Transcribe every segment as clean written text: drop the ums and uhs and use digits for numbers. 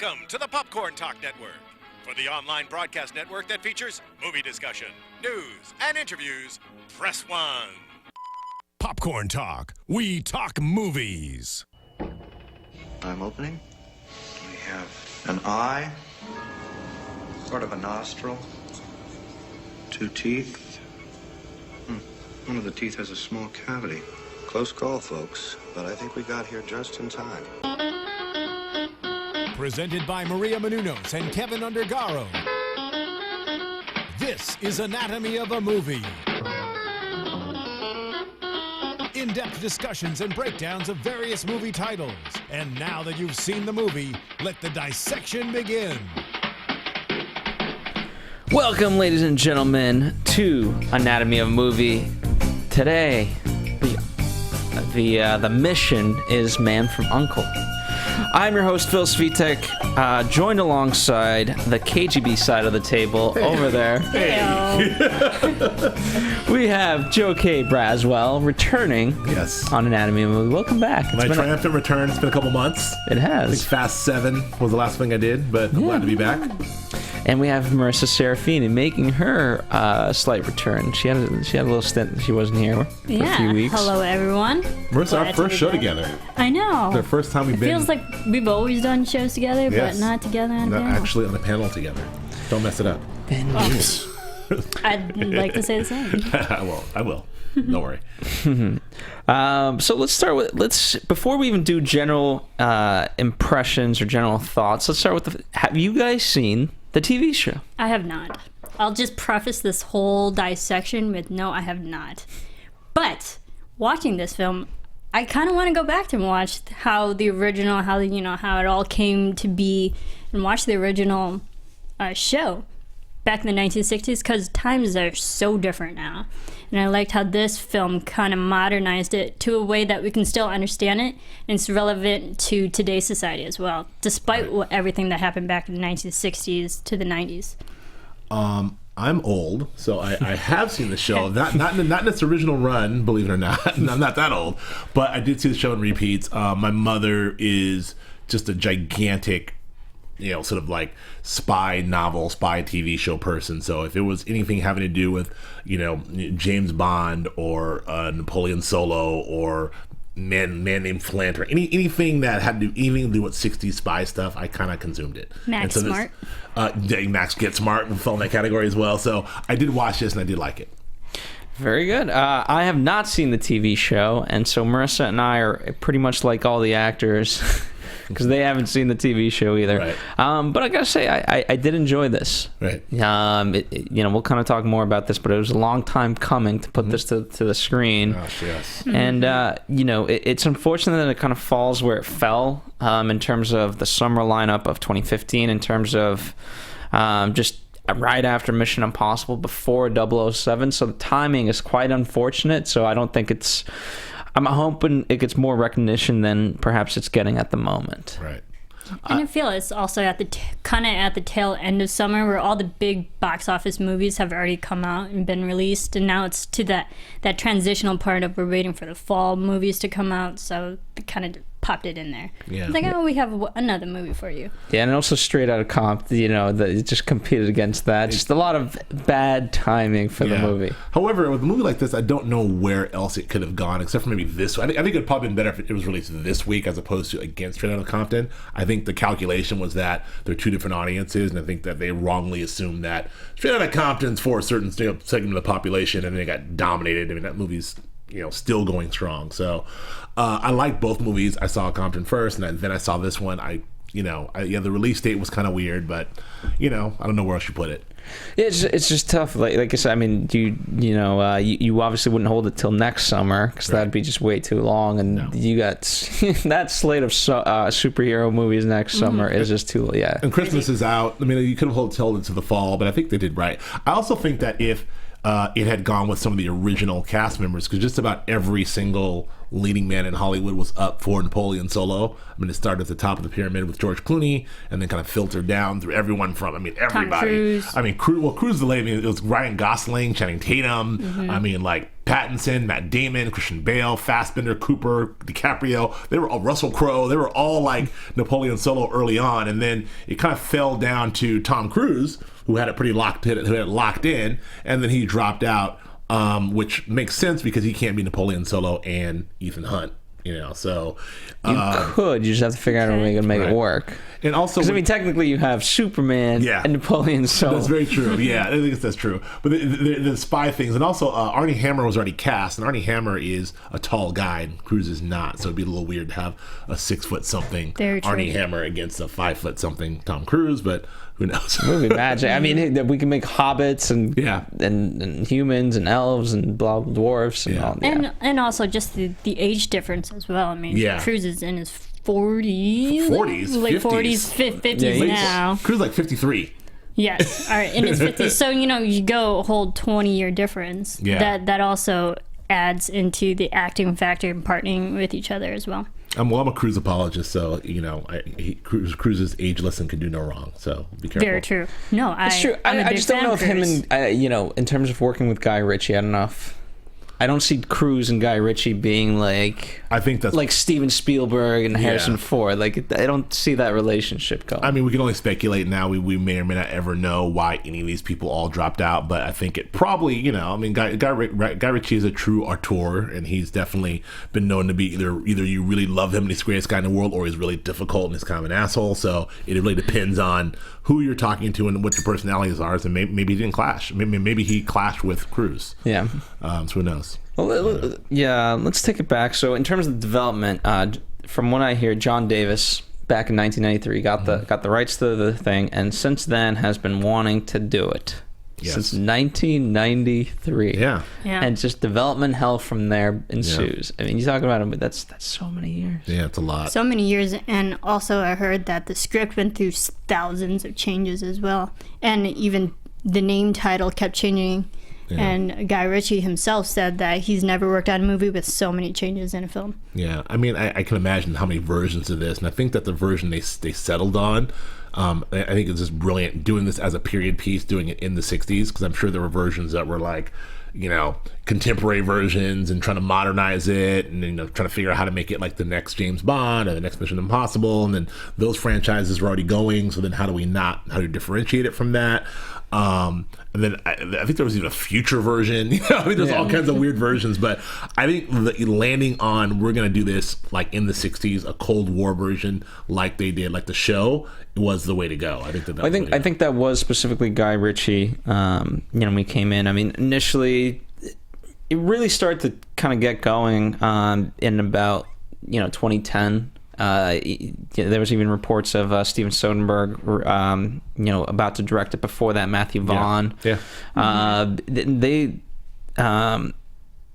Welcome to the Popcorn Talk Network, for the online broadcast network that features movie discussion, news, and interviews. Press 1. Popcorn Talk. We talk movies. I'm opening. We have an eye, sort of a nostril, 2 teeth. One of the teeth has a small cavity. Close call, folks, but I think we got here just in time. Presented by Maria Menounos and Kevin Undergaro. This is Anatomy of a Movie. In-depth discussions and breakdowns of various movie titles. And now that you've seen the movie, let the dissection begin. Welcome, ladies and gentlemen, to Anatomy of a Movie. Today, the mission is Man From U.N.C.L.E. I'm your host, Phil Svitek, joined alongside the KGB side of the table over there. Hey. We have Joe Braswell returning on Anatomy of a Movie. Welcome back. My triumphant return. It's been a couple months. It has. I think Fast 7 was the last thing I did, but I'm glad to be back. And we have Marisa Serafini making her slight return. She had a little stint that she wasn't here for a few weeks. Hello, everyone. Marisa, our first show together. I know. The first time we've been. Feels like we've always done shows together, but not together on a panel. Actually on a panel together. Don't mess it up. I'd like to say the same. I will. Don't worry. So let's start with before we even do general impressions or general thoughts. Let's start with have you guys seen the TV show? I have not. I'll just preface this whole dissection with no, I have not. But watching this film, I kind of want to go back and watch how it all came to be, and watch the original show back in the 1960s, because times are so different now. And I liked how this film kind of modernized it to a way that we can still understand it, and it's relevant to today's society as well, despite everything that happened back in the 1960s to the 90s. I'm old, so I have seen the show. not in its original run, believe it or not. I'm not that old, but I did see the show in repeats. My mother is just a gigantic, sort of like spy TV show person. So if it was anything having to do with, James Bond or Napoleon Solo or Man Named Flint or anything that had to do with 60s spy stuff, I kind of consumed it. Max Smart. Max Get Smart fell in that category as well. So I did watch this and I did like it. Very good. I have not seen the TV show, and so Marisa and I are pretty much like all the actors because they haven't seen the TV show either. Right. But I gotta say, I did enjoy this. Right. We'll kind of talk more about this, but it was a long time coming to put this to the screen. Gosh, yes. And it's unfortunate that it kind of falls where it fell in terms of the summer lineup of 2015, in terms of just right after Mission Impossible, before 007. So the timing is quite unfortunate. So I don't think it's. I'm hoping it gets more recognition than perhaps it's getting at the moment. Right. And I feel it's also at the kind of at the tail end of summer, where all the big box office movies have already come out and been released, and now it's to that transitional part of we're waiting for the fall movies to come out. So they kind of popped it in there. Yeah. It's like, we have another movie for you. Yeah, and also Straight Outta Compton, it just competed against that. Just a lot of bad timing for the movie. However, with a movie like this, I don't know where else it could have gone, except for maybe this. I think it would probably been better if it was released this week as opposed to against Straight Outta Compton. I think the calculation was that they're two different audiences, and I think that they wrongly assumed that Straight Outta Compton's for a certain segment of the population, and they got dominated. I mean, that movie's still going strong. So I liked both movies. I saw Compton first, and then I saw this one. The release date was kind of weird, but I don't know where else you put it. It's just tough. Like I said, I mean, you obviously wouldn't hold it till next summer because that'd be just way too long, and you got that slate of superhero movies next summer is just too And Christmas is out. I mean, you could have held it till the fall, but I think they did right. I also think that if it had gone with some of the original cast members, because just about every single leading man in Hollywood was up for Napoleon Solo. I mean, it started at the top of the pyramid with George Clooney, and then kind of filtered down through everyone from, everybody. Tom Cruise. Cruise the lady. I mean, it was Ryan Gosling, Channing Tatum. I mean, like Pattinson, Matt Damon, Christian Bale, Fassbender, Cooper, DiCaprio. They were all Russell Crowe. They were all like Napoleon Solo early on, and then it kind of fell down to Tom Cruise, who had it pretty locked in, and then he dropped out. Which makes sense because he can't be Napoleon Solo and Ethan Hunt, so you just have to figure out a way to make it work. And also, because technically you have Superman and Napoleon Solo. That's very true. Yeah, I think that's true. But the spy things, and also Armie Hammer was already cast, and Armie Hammer is a tall guy, and Cruise is not, so it'd be a little weird to have a 6' something Armie Hammer against a 5' something Tom Cruise, but who knows? Movie magic. I mean, we can make hobbits and humans and elves and dwarves and all. And also just the age difference as well. I mean, Cruise is in his 40s, late 40s, 50s now. Cruise like 53. Yes, all right, in his 50s. So you go a whole 20-year difference. Yeah. That also adds into the acting factor and partnering with each other as well. I'm a Cruise apologist, so Cruise is ageless and can do no wrong. So be careful. Very true. No, it's true. I just don't know if him and in terms of working with Guy Ritchie, I don't know if I don't see Cruise and Guy Ritchie being like, I think that's like Steven Spielberg and Harrison Ford. Like, I don't see that relationship going. I mean, we can only speculate now. We may or may not ever know why any of these people all dropped out, but I think it probably, Guy Ritchie is a true auteur, and he's definitely been known to be either you really love him and he's the greatest guy in the world, or he's really difficult and he's kind of an asshole. So it really depends on who you're talking to and what your personalities are, and maybe he didn't clash. Maybe he clashed with Cruise. Yeah. So who knows? Well, let's take it back. So in terms of development, from what I hear, John Davis back in 1993 got the rights to the thing, and since then has been wanting to do it. Yes. Since 1993. Yeah. And just development hell from there ensues. I mean, you talk about it, but that's so many years. Yeah, it's a lot. So many years, and also I heard that the script went through thousands of changes as well, and even the name title kept changing. Yeah. And Guy Ritchie himself said that he's never worked on a movie with so many changes in a film. Yeah, I mean, I can imagine how many versions of this, and I think that the version they settled on, I think it's just brilliant doing this as a period piece, doing it in the 60s, because I'm sure there were versions that were like, contemporary versions and trying to modernize it and trying to figure out how to make it like the next James Bond or the next Mission Impossible, and then those franchises were already going, so then how do you differentiate it from that? And then I think there was even a future version. There's all kinds of weird versions, but I think landing on we're going to do this like in the 60s, a Cold War version like they did, like the show, was the way to go. I think that was specifically Guy Ritchie. We came in. I mean, initially, it really started to kind of get going in about 2010. There was even reports of Steven Soderbergh, about to direct it. Before that, Matthew Vaughn. They,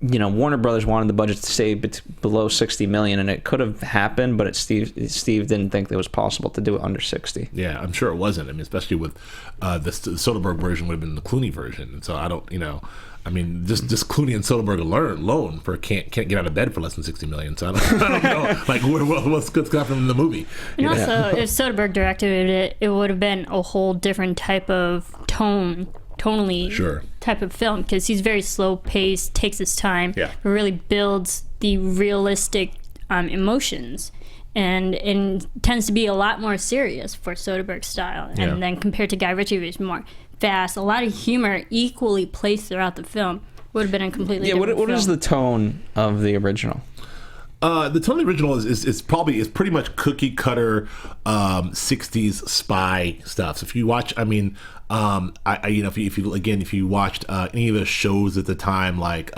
Warner Brothers wanted the budget to stay below $60 million, and it could have happened, but Steve didn't think it was possible to do it under 60. Yeah, I'm sure it wasn't. I mean, especially with the Soderbergh version would have been the Clooney version, and so I don't, I mean, just Clooney and Soderbergh alone can't get out of bed for less than $60 million. So I don't know, like what's happening in the movie. And also, if Soderbergh directed it, it would have been a whole different type of tonally type of film, because he's very slow paced, takes his time, but really builds the realistic emotions, and tends to be a lot more serious for Soderbergh's style. And then compared to Guy Ritchie, which is more fast, a lot of humor equally placed throughout the film, would have been a completely different film. What is the tone of the original? The tone of the original is pretty much cookie cutter 60s spy stuff. So if you watch, I mean, if you watched any of the shows at the time, like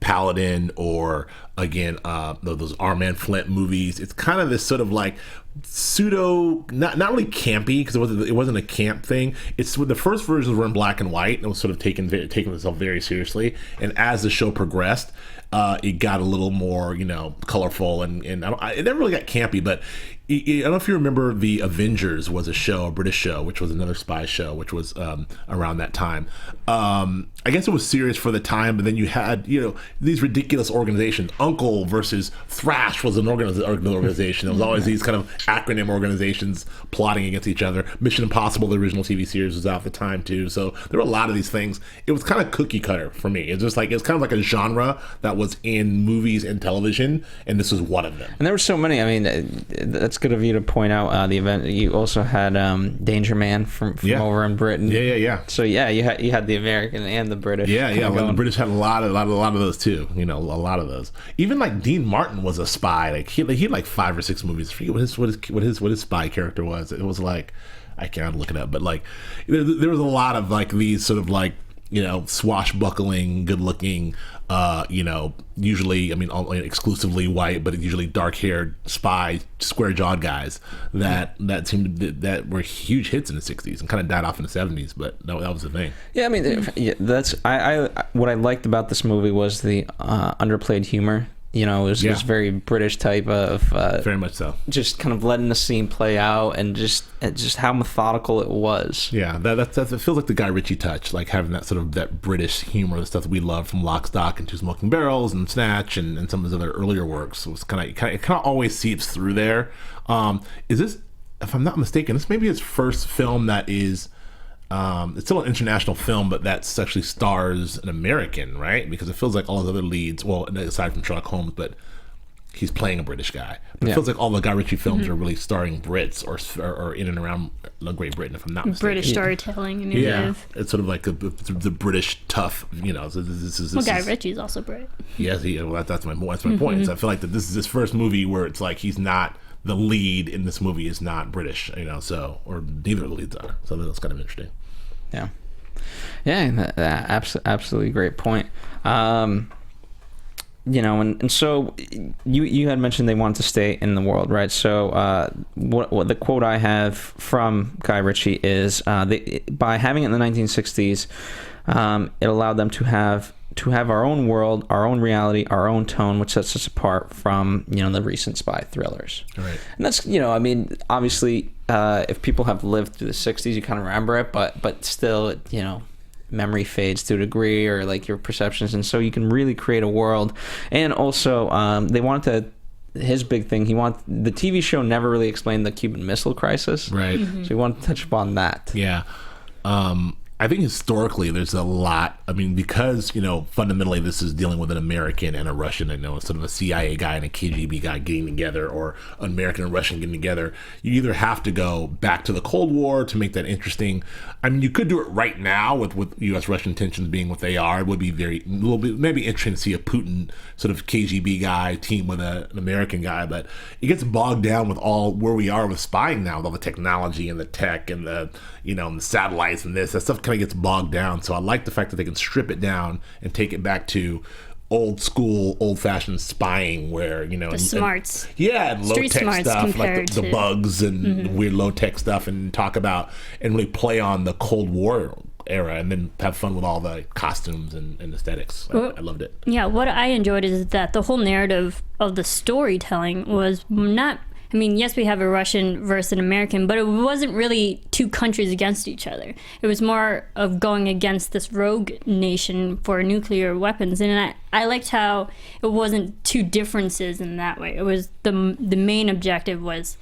Paladin, or again those R. Man Flint movies, it's kind of this sort of like pseudo, not really campy, because it wasn't a camp thing. It's the first versions were in black and white, and it was sort of taking itself very seriously. And as the show progressed, it got a little more, colorful, and it never really got campy. But I don't know if you remember, The Avengers was a British show, which was another spy show, which was around that time. I guess it was serious for the time, but then you had, these ridiculous organizations. U.N.C.L.E versus Thrash was an organization. There was always these kind of acronym organizations plotting against each other. Mission Impossible, the original TV series, was out at the time too. So there were a lot of these things. It was kind of cookie cutter for me. It's kind of like a genre that was in movies and television, and this was one of them. And there were so many. I mean, that's good of you to point out the event. You also had Danger Man from over in Britain. Yeah. So you had the American and the British. Yeah. Well, the British had a lot of those too. A lot of those. Even like Dean Martin was a spy. Like he had like 5 or 6 movies. I forget what his spy character was. It was like, I can't look it up, but like there was a lot of like these sort of like swashbuckling, good-looking, usually, exclusively white, but usually dark-haired spy, square-jawed guys that that were huge hits in the 60s and kind of died off in the 70s, but that was the thing. Yeah, I mean, that's what I liked about this movie was the underplayed humor. It was very British type of very much so. Just kind of letting the scene play out, and just how methodical it was. Yeah, that it feels like the Guy Ritchie touch, like having that sort of that British humor, the stuff that we love from Lock, Stock, and Two Smoking Barrels, and Snatch, and some of his other earlier works. So it kind of always seeps through there. Is this, if I'm not mistaken, this may be his first film that is. It's still an international film, but that actually stars an American, right? Because it feels like all his other leads, well, aside from Sherlock Holmes, but he's playing a British guy. But it feels like all the Guy Ritchie films are really starring Brits or in and around Great Britain, if I'm not mistaken. British storytelling initiative. Yeah, it's sort of like the British tough, So Guy Ritchie's also Brit. Yes, that's my point. So I feel like that this is his first movie where it's like he's not. The lead in this movie is not British, or neither of the leads are. So that's kind of interesting. Yeah, absolutely great point. And so you had mentioned they wanted to stay in the world, right? So what the quote I have from Guy Ritchie is by having it in the 1960s, it allowed them to have our own world, our own reality, our own tone, which sets us apart from the recent spy thrillers. Right. And that's obviously if people have lived through the 60s, you kind of remember it, but still memory fades to a degree, or like your perceptions, and so you can really create a world. And also they wanted to, his big thing, the TV show never really explained the Cuban Missile Crisis, right? So he wanted to touch upon that. Yeah. I think historically there's a lot, because, fundamentally this is dealing with an American and a Russian, sort of a CIA guy and a KGB guy getting together, or an American and Russian getting together. You either have to go back to the Cold War to make that interesting. You could do it right now with U.S.-Russian tensions being what they are. It would be maybe interesting to see a Putin sort of KGB guy team with an American guy, but it gets bogged down with all where we are with spying now, with all the technology and the tech and the and the satellites and that stuff kind of gets bogged down. So I like the fact that they can strip it down and take it back to old school, old fashioned spying, where the smarts, and low tech stuff like the bugs and weird low tech stuff, and talk about and really play on the Cold War era, and then have fun with all the costumes and aesthetics. I loved it. Yeah, what I enjoyed is that the whole narrative of the storytelling was not. Yes, we have a Russian versus an American, but it wasn't really two countries against each other. It was more of going against this rogue nation for nuclear weapons. And I liked how it wasn't two differences in that way. It was the main objective was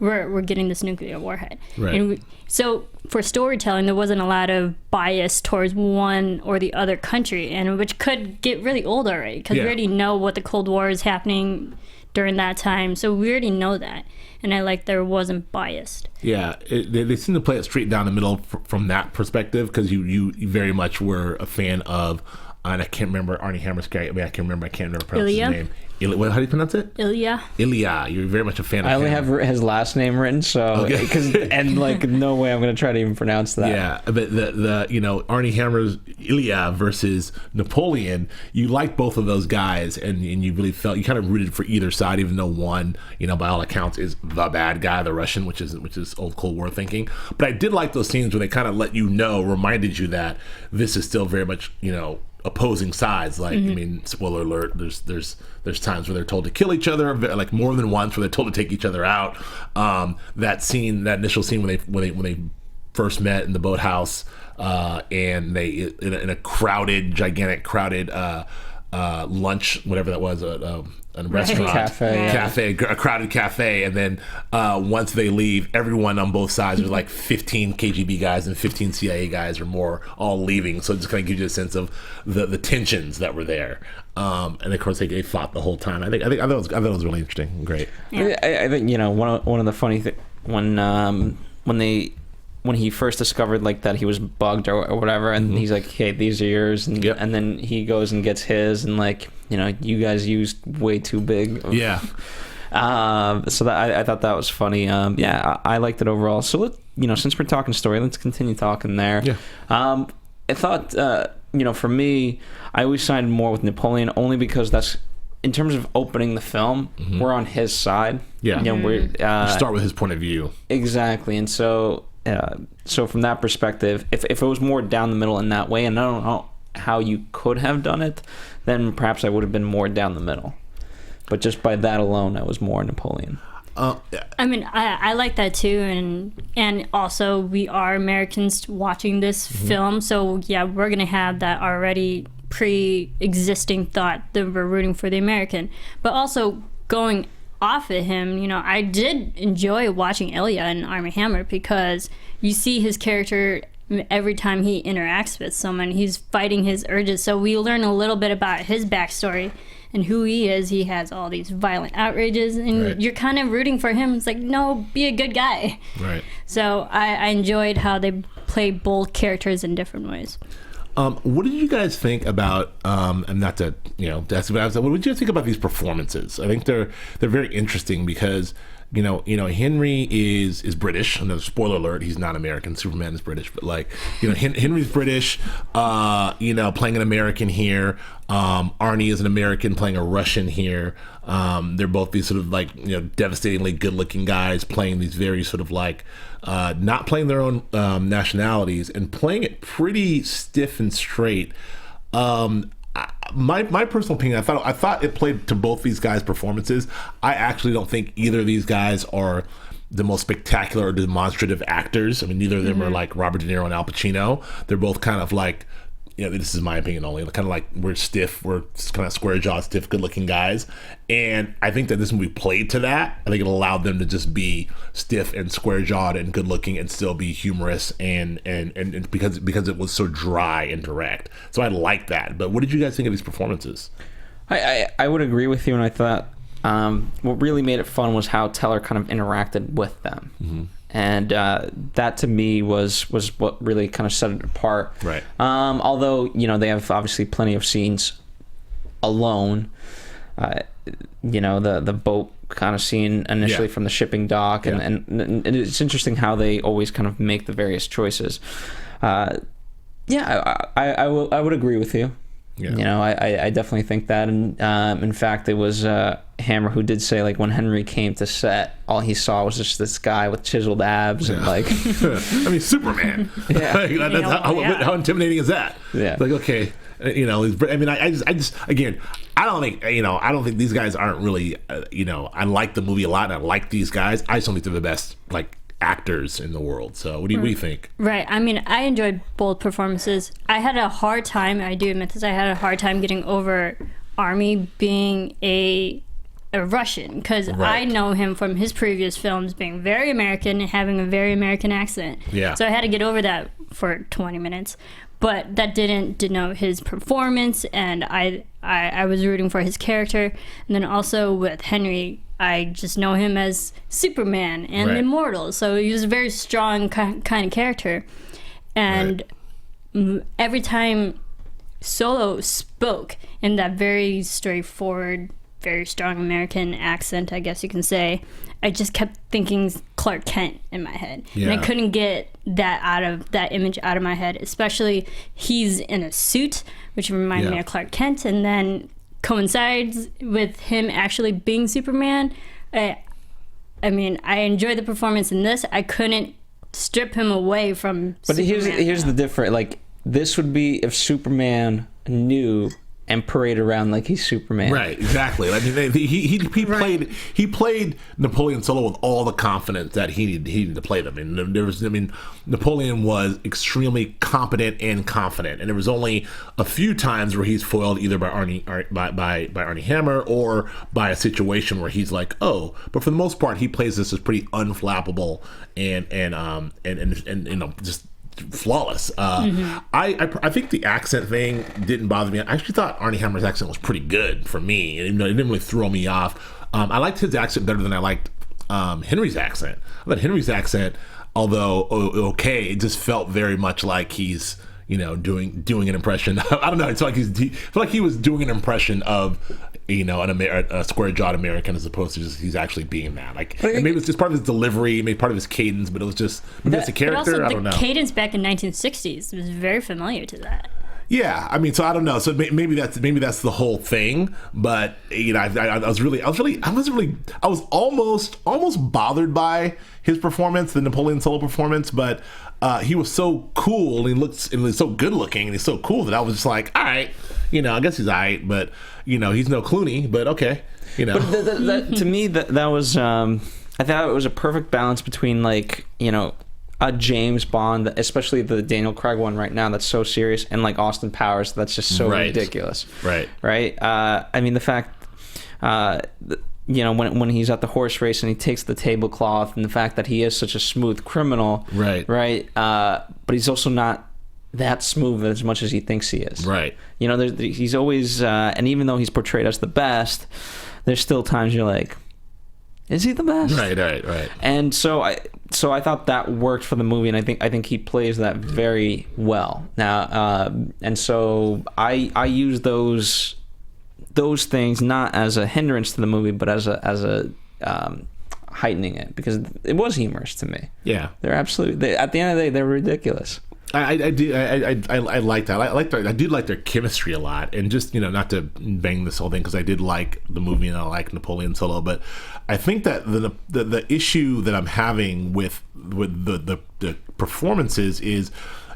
we're getting this nuclear warhead. Right. And so for storytelling, there wasn't a lot of bias towards one or the other country, and which could get really old already, because we already know what the Cold War is happening during that time, so we already know that, and I like there wasn't biased. Yeah, they seem to play it straight down the middle from that perspective, because you very much were a fan of and I can't remember Armie Hammer's character. I can't remember pronounce Ilya? his name. How do you pronounce it? Ilya. Ilya. You're very much a fan of I only Hammer. have his last name written, so and like no way I'm gonna try to even pronounce that. Yeah, but the Armie Hammer's Ilya versus Napoleon, you liked both of those guys, and you really felt you kind of rooted for either side, even though one, by all accounts, is the bad guy, the Russian, which is old Cold War thinking. But I did like those scenes where they kind of let you know, reminded you that this is still very much opposing sides. Like, I mean, spoiler alert, there's times where they're told to kill each other, like more than once, where they're told to take each other out. That initial scene when they first met in the boathouse, and they in a gigantic crowded lunch, whatever that was, a restaurant, a crowded cafe, and then once they leave, everyone on both sides, there's like 15 KGB guys and 15 CIA guys or more all leaving. So it just kind of gives you a sense of the tensions that were there. And of course they fought the whole time. I thought it was really interesting, great. Yeah. I think one of the funny things when he first discovered like that he was bugged or whatever, and he's like, "Hey, these are yours," and then he goes and gets his, and like, you guys used way too big. Yeah. So that I thought that was funny. I liked it overall. So since we're talking story, let's continue talking there. Yeah. I thought for me, I always sided more with Napoleon, only because that's, in terms of opening the film, we're on his side. Yeah. We're start with his point of view. Exactly, and so from that perspective, if it was more down the middle in that way, and I don't know how you could have done it, then perhaps I would have been more down the middle. But just by that alone, I was more Napoleon. I mean, I like that too, and also we are Americans watching this film, so yeah, we're gonna have that already pre-existing thought that we're rooting for the American. But also going off of him, I did enjoy watching Ilya and Armie Hammer, because you see his character every time he interacts with someone. He's fighting his urges, so we learn a little bit about his backstory and who he is. He has all these violent outrages, and you're kind of rooting for him. It's like, no, be a good guy. Right. So I enjoyed how they play both characters in different ways. What did you guys think about? And not to that's what I was. What did you guys think about these performances? I think they're very interesting because Henry is British. Another spoiler alert: he's not American. Superman is British, but Henry's British. Playing an American here. Arnie is an American playing a Russian here. They're both these sort of devastatingly good-looking guys playing these very sort of not playing their own nationalities and playing it pretty stiff and straight. My personal opinion, I thought it played to both these guys' performances. I actually don't think either of these guys are the most spectacular or demonstrative actors. I mean, neither of them are like Robert De Niro and Al Pacino. They're both kind of like, this is my opinion only, kind of like we're kind of square-jawed, stiff, good-looking guys. And I think that this movie played to that. I think it allowed them to just be stiff and square-jawed and good-looking and still be humorous and because it was so dry and direct. So I like that. But what did you guys think of these performances? I would agree with you, and I thought what really made it fun was how Teller kind of interacted with them. Mm-hmm. And that to me was what really kind of set it apart. Right. Although they have obviously plenty of scenes alone. The boat kind of scene initially from the shipping dock, and it's interesting how they always kind of make the various choices. I would agree with you. Yeah. I definitely think that, and in fact, it was Hammer who did say when Henry came to set, all he saw was just this guy with chiseled abs and I mean, Superman. How intimidating is that? Yeah. Okay, I just again, I don't think these guys aren't really. I like the movie a lot, and I like these guys. I just don't think they're the best actors in the world. So what do you think? Right. I mean, I enjoyed both performances. I had a hard time, I do admit this, I had a hard time getting over Armie being a Russian, because I know him from his previous films being very American and having a very American accent. Yeah. So I had to get over that for 20 minutes. But that didn't denote his performance, and I was rooting for his character. And then also with Henry, I just know him as Superman and Immortal, so he was a very strong kind of character. And every time Solo spoke in that very straightforward, very strong American accent, I guess you can say, I just kept thinking Clark Kent in my head. Yeah. And I couldn't get that image out of my head, especially he's in a suit, which reminded me of Clark Kent, and then coincides with him actually being Superman. I mean, I enjoyed the performance in this. I couldn't strip him away from Superman. But here's the difference. Like, this would be if Superman knew and parade around like he's Superman. Right, exactly. I mean, he played Napoleon Solo with all the confidence that he needed to play them. And Napoleon was extremely competent and confident, and there was only a few times where he's foiled either by Armie Hammer or by a situation where he's like, oh. But for the most part, he plays this as pretty unflappable and just flawless. I think the accent thing didn't bother me. I actually thought Armie Hammer's accent was pretty good for me. It didn't really throw me off. I liked his accent better than I liked Henry's accent. I thought Henry's accent, although okay, it just felt very much like he's doing an impression. I don't know. It's like he was doing an impression of a square-jawed American as opposed to just he's actually being that. Like, and maybe it's just part of his delivery, maybe part of his cadence, but it was just maybe it's a character. I don't know. The cadence back in 1960s was very familiar to that. Yeah, I mean, so I don't know. So maybe that's the whole thing. But I was almost bothered by his performance, the Napoleon Solo performance, but he was so cool and he was so good looking and he's so cool that I was just like, all right, I guess he's all right, but he's no Clooney, but okay, But that, to me, that was I thought it was a perfect balance between a James Bond, especially the Daniel Craig one right now, that's so serious, and like Austin Powers, that's just so ridiculous. Right. I mean, the fact, when he's at the horse race and he takes the tablecloth, and the fact that he is such a smooth criminal. Right. But he's also not that smooth as much as he thinks he is. Right. He's always, and even though he's portrayed as the best, there's still times you're like, is he the best? Right. And so I thought that worked for the movie, and I think he plays that very well. Now, and so I use those things not as a hindrance to the movie, but as a heightening it, because it was humorous to me. Yeah, they're absolutely. At the end of the day, they're ridiculous. I like that. I did like their chemistry a lot, and just not to bang this whole thing, because I did like the movie and I like Napoleon Solo, but I think that the issue that I'm having with the performances is,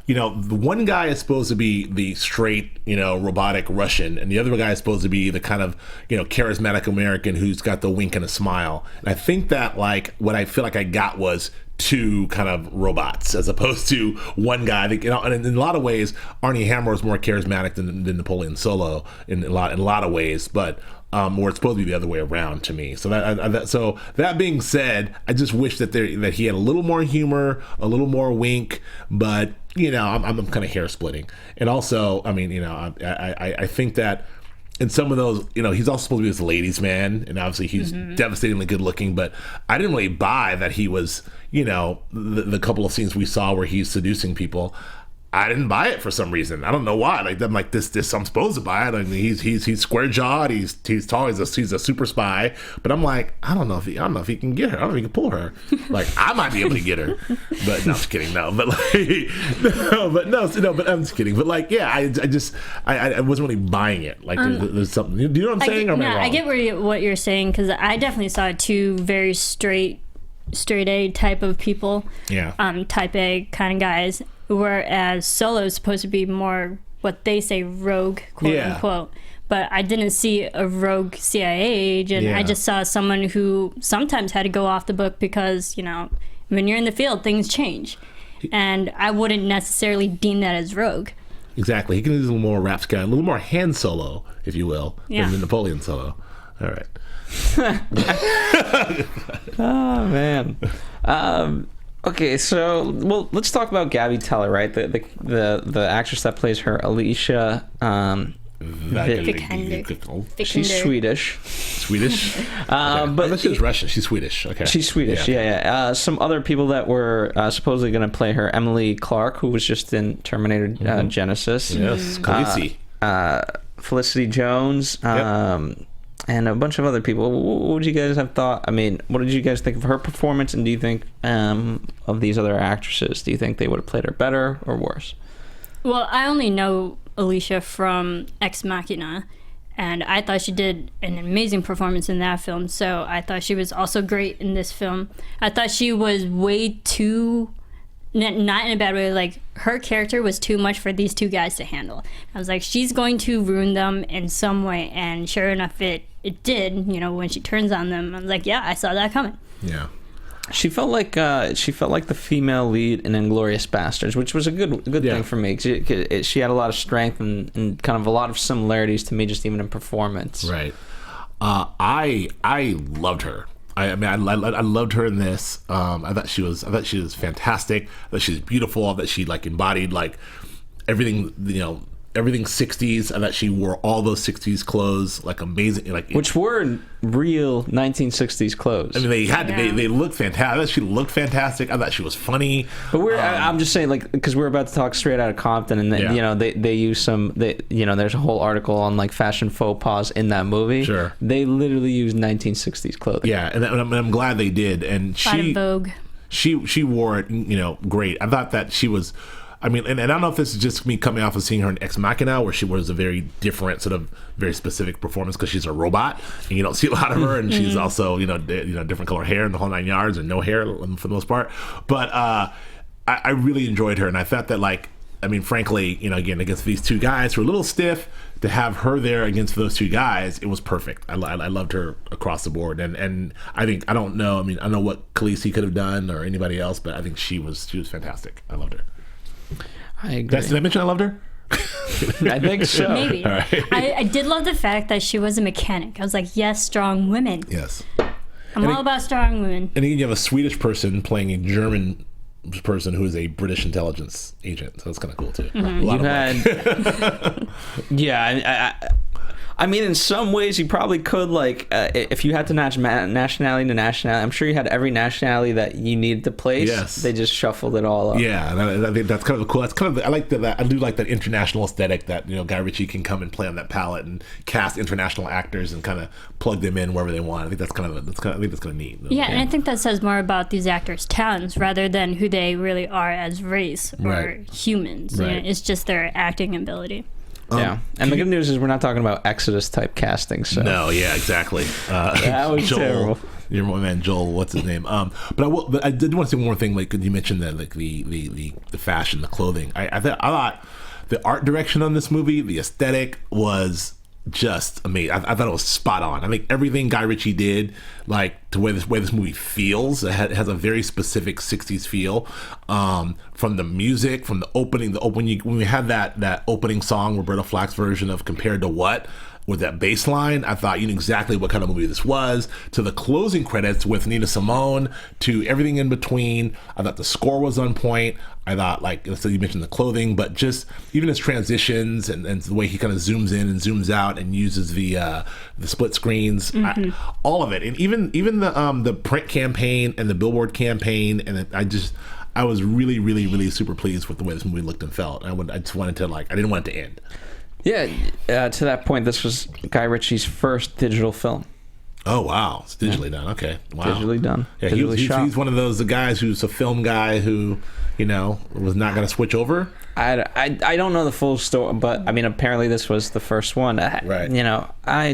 the one guy is supposed to be the straight, robotic Russian, and the other guy is supposed to be the kind of, charismatic American who's got the wink and a smile. And I think that, like, what I feel like I got was two kind of robots as opposed to one guy. And in a lot of ways, Armie Hammer is more charismatic than Napoleon Solo in a lot of ways, but or it's supposed to be the other way around to me. So that being said, I just wish that he had a little more humor, a little more wink, but I'm kind of hair splitting. And also, I mean, I think that in some of those, he's also supposed to be this ladies' man, and obviously he's devastatingly good looking, but I didn't really buy that he was, the couple of scenes we saw where he's seducing people. I didn't buy it for some reason. I don't know why. Like, I'm like, this I'm supposed to buy it. I mean, he's square jawed. He's tall. He's a super spy. But I'm like, I don't know if he can get her. I don't know if he can pull her. Like, I might be able to get her. But no, I'm just kidding. No, but like, but I'm just kidding. But like, yeah, I wasn't really buying it. Like, there's something. Do you know what I'm saying? Or am I wrong? I get what you're saying, because I definitely saw two very straight A type of people. Yeah. Type A kind of guys. Whereas Solo is supposed to be more what they say rogue, quote unquote. But I didn't see a rogue CIA agent. I just saw someone who sometimes had to go off the book because, when you're in the field, things change. And I wouldn't necessarily deem that as rogue. Exactly. He can do a little more rap guy, a little more Han Solo, if you will, than the Napoleon Solo. All right. Oh, man. Okay, so let's talk about Gabby Teller, right? The actress that plays her, Alicia Vikander. She's Swedish. But she's Russian. She's Swedish. Okay. She's Swedish. Yeah. Some other people that were supposedly going to play her: Emily Clark, who was just in Terminator Genesis. Yes, Khaleesi. Felicity Jones, and a bunch of other people. What would you guys have thought? I mean, what did you guys think of her performance? And do you think of these other actresses? Do you think they would have played her better or worse? Well, I only know Alicia from Ex Machina, and I thought she did an amazing performance in that film. So I thought she was also great in this film. I thought she was way too, not in a bad way, like her character was too much for these two guys to handle. I was like, she's going to ruin them in some way, and sure enough, it did. You know, when she turns on them, I was like, yeah, I saw that coming. Yeah. She felt like the female lead in Inglourious Basterds, which was a good thing for me. She had a lot of strength and kind of a lot of similarities to me, just even in performance. Right. I loved her. I loved her in this. I thought she was fantastic. I thought she was beautiful. I thought she like embodied like everything, everything 60s. I thought she wore all those 60s clothes like amazing, like which were real 1960s clothes. I mean, they had to. They looked fantastic. I thought she looked fantastic. I thought she was funny. But I'm just saying, like, because we're about to talk Straight Outta Compton, and then, they use some. There's a whole article on like fashion faux pas in that movie. Sure. They literally used 1960s clothing. Yeah, and I'm glad they did. And Vogue. She wore it, great. I thought that she was. I mean, and I don't know if this is just me coming off of seeing her in Ex Machina, where she was a very different, sort of very specific performance because she's a robot, and you don't see a lot of her, and she's also, different color hair and the whole 9 yards, and no hair for the most part. But I really enjoyed her, and I thought that, like, I mean, frankly, again, against these two guys who are a little stiff, to have her there against those two guys, it was perfect. I loved her across the board, and I think I don't know what Khaleesi could have done or anybody else, but I think she was fantastic. I loved her. I agree. Did I mention I loved her? I think so. Maybe. All right. I did love the fact that she was a mechanic. I was like, yes, strong women. Yes. I'm all about strong women. And then you have a Swedish person playing a German person who is a British intelligence agent, so that's kind of cool too. I mean, in some ways, you probably could, like, if you had to match nationality to nationality, I'm sure you had every nationality that you needed to place. Yes. They just shuffled it all up. Yeah, and I think that's kind of cool. That's kind of, I like that. I do like that international aesthetic that, Guy Ritchie can come and play on that palette and cast international actors and kind of plug them in wherever they want. I think that's kind of neat. Yeah, and I think that says more about these actors' talents rather than who they really are as race or humans. Right. It's just their acting ability. Yeah, and the good news is we're not talking about Exodus type casting. So no, yeah, exactly. That was Joel, terrible. Your man Joel, what's his name? But I did want to say one more thing. Like you mentioned that, like the fashion, the clothing. I thought the art direction on this movie, the aesthetic was just amazing. I thought it was spot on. I think everything Guy Ritchie did, like to way this movie feels, it has a very specific 60s feel. From the music, from the opening, when we had that opening song, Roberta Flack's version of Compared to What, with that bass line, I thought you knew exactly what kind of movie this was. To the closing credits with Nina Simone, to everything in between, I thought the score was on point. I thought, like, so you mentioned the clothing, but just even his transitions and the way he kind of zooms in and zooms out and uses the split screens, all of it, and even the print campaign and the billboard campaign, and I was really, really, really super pleased with the way this movie looked and felt. I just wanted to, I didn't want it to end. Yeah, to that point, this was Guy Ritchie's first digital film. Oh, wow. It's digitally done. Okay. Wow. Digitally done. Yeah, he's one of those guys who's a film guy who, was not going to switch over. I don't know the full story, but I mean, apparently this was the first one. Right.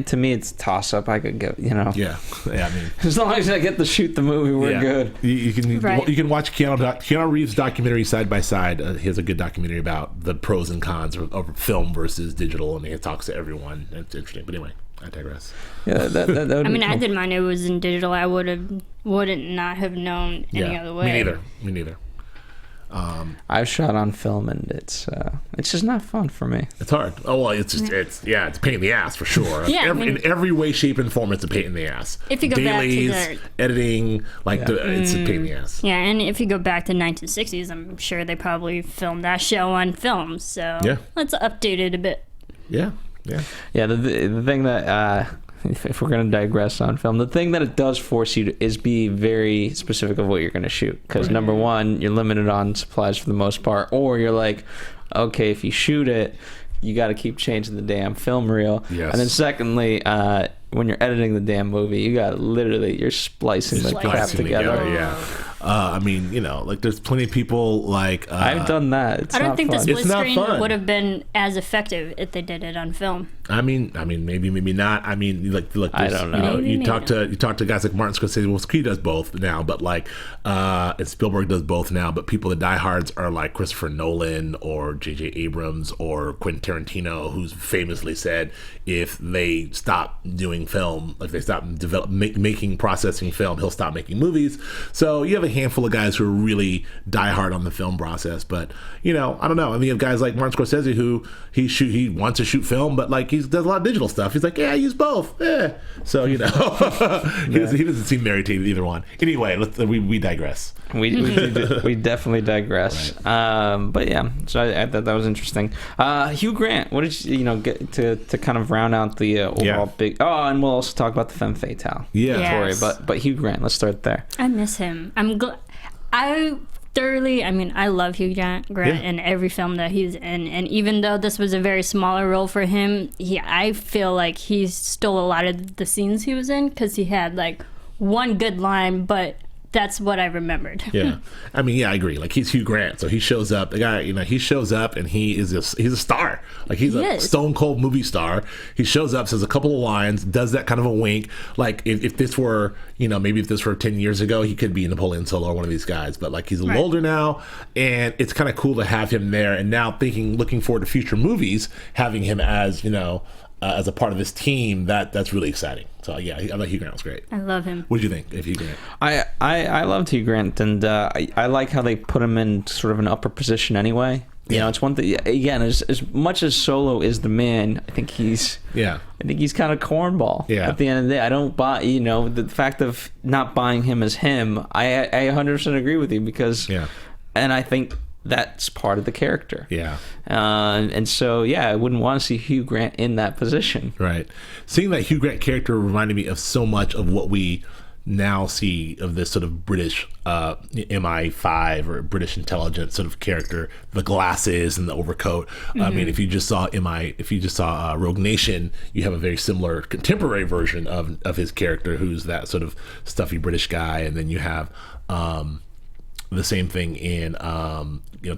To me, it's a toss-up. I could go, Yeah. I mean, as long as I get to shoot the movie, we're good. You can watch Keanu Reeves' documentary Side by Side. He has a good documentary about the pros and cons of film versus digital, and he talks to everyone. It's interesting. But anyway, I digress. Yeah, I didn't mind it was in digital. I wouldn't not have known any other way. Me neither. I've shot on film, and it's just not fun for me. It's hard. Oh well, it's a pain in the ass for sure. Yeah, in every way, shape, and form, it's a pain in the ass. If you go Dailies, back to editing, it's a pain in the ass. Yeah, and if you go back to 1960s, I'm sure they probably filmed that show on film. So let's update it a bit. Yeah. The thing that if we're going to digress on film, the thing that it does force you to is be very specific of what you're going to shoot. Because number one, you're limited on supplies for the most part, or you're like, okay, if you shoot it, you got to keep changing the damn film reel. Yes. And then secondly, when you're editing the damn movie, you got literally you're splicing the crap together. Yeah. I mean, like there's plenty of people like I've done that. It's I don't not think fun. the split It's not screen fun. would have been as effective if they did it on film. I mean, maybe not. I mean, like I don't know. Maybe, you maybe talk to guys like Martin Scorsese. Well, he does both now, but like, and Spielberg does both now. But people, the diehards, are like Christopher Nolan or J.J. Abrams or Quentin Tarantino, who's famously said if they stop doing film, if they stop making processing film, he'll stop making movies. So you have a handful of guys who are really diehard on the film process. But I don't know. I mean, you have guys like Martin Scorsese who he wants to shoot film, but like he does a lot of digital stuff. He's like, I use both. So he doesn't seem married to either one. Anyway, we digress. We definitely digress. Right. But yeah, so I thought that was interesting. Hugh Grant, what did you get to kind of round out the overall big? Oh, and we'll also talk about the femme fatale. Yeah. Yes. But Hugh Grant, let's start there. I miss him. I love Hugh Grant in every film that he's in, and even though this was a very smaller role for him, I feel like he stole a lot of the scenes he was in because he had like one good line, but that's what I remembered. Yeah, I mean, I agree. Like he's Hugh Grant, so he shows up. The guy, he shows up and he's a star. Like he's a stone cold movie star. He shows up, says a couple of lines, does that kind of a wink. Like if this were, maybe if this were 10 years ago, he could be Napoleon Solo or one of these guys. But like he's a little older now, and it's kind of cool to have him there. And now looking forward to future movies, having him as as a part of this team, that's really exciting. So yeah, I thought Hugh Grant was great. I love him. What did you think of Hugh Grant? I loved Hugh Grant, and I like how they put him in sort of an upper position anyway. It's one thing. Again, as much as Solo is the man, I think he's kind of cornball. Yeah. At the end of the day, I don't buy. The fact of not buying him as him, I 100% agree with you because. Yeah. And I think that's part of the character. Yeah. And so, I wouldn't want to see Hugh Grant in that position. Right. Seeing that Hugh Grant character reminded me of so much of what we now see of this sort of British MI5 or British intelligence sort of character, the glasses and the overcoat. I mean, if you just saw Rogue Nation, you have a very similar contemporary version of his character, who's that sort of stuffy British guy. And then you have the same thing in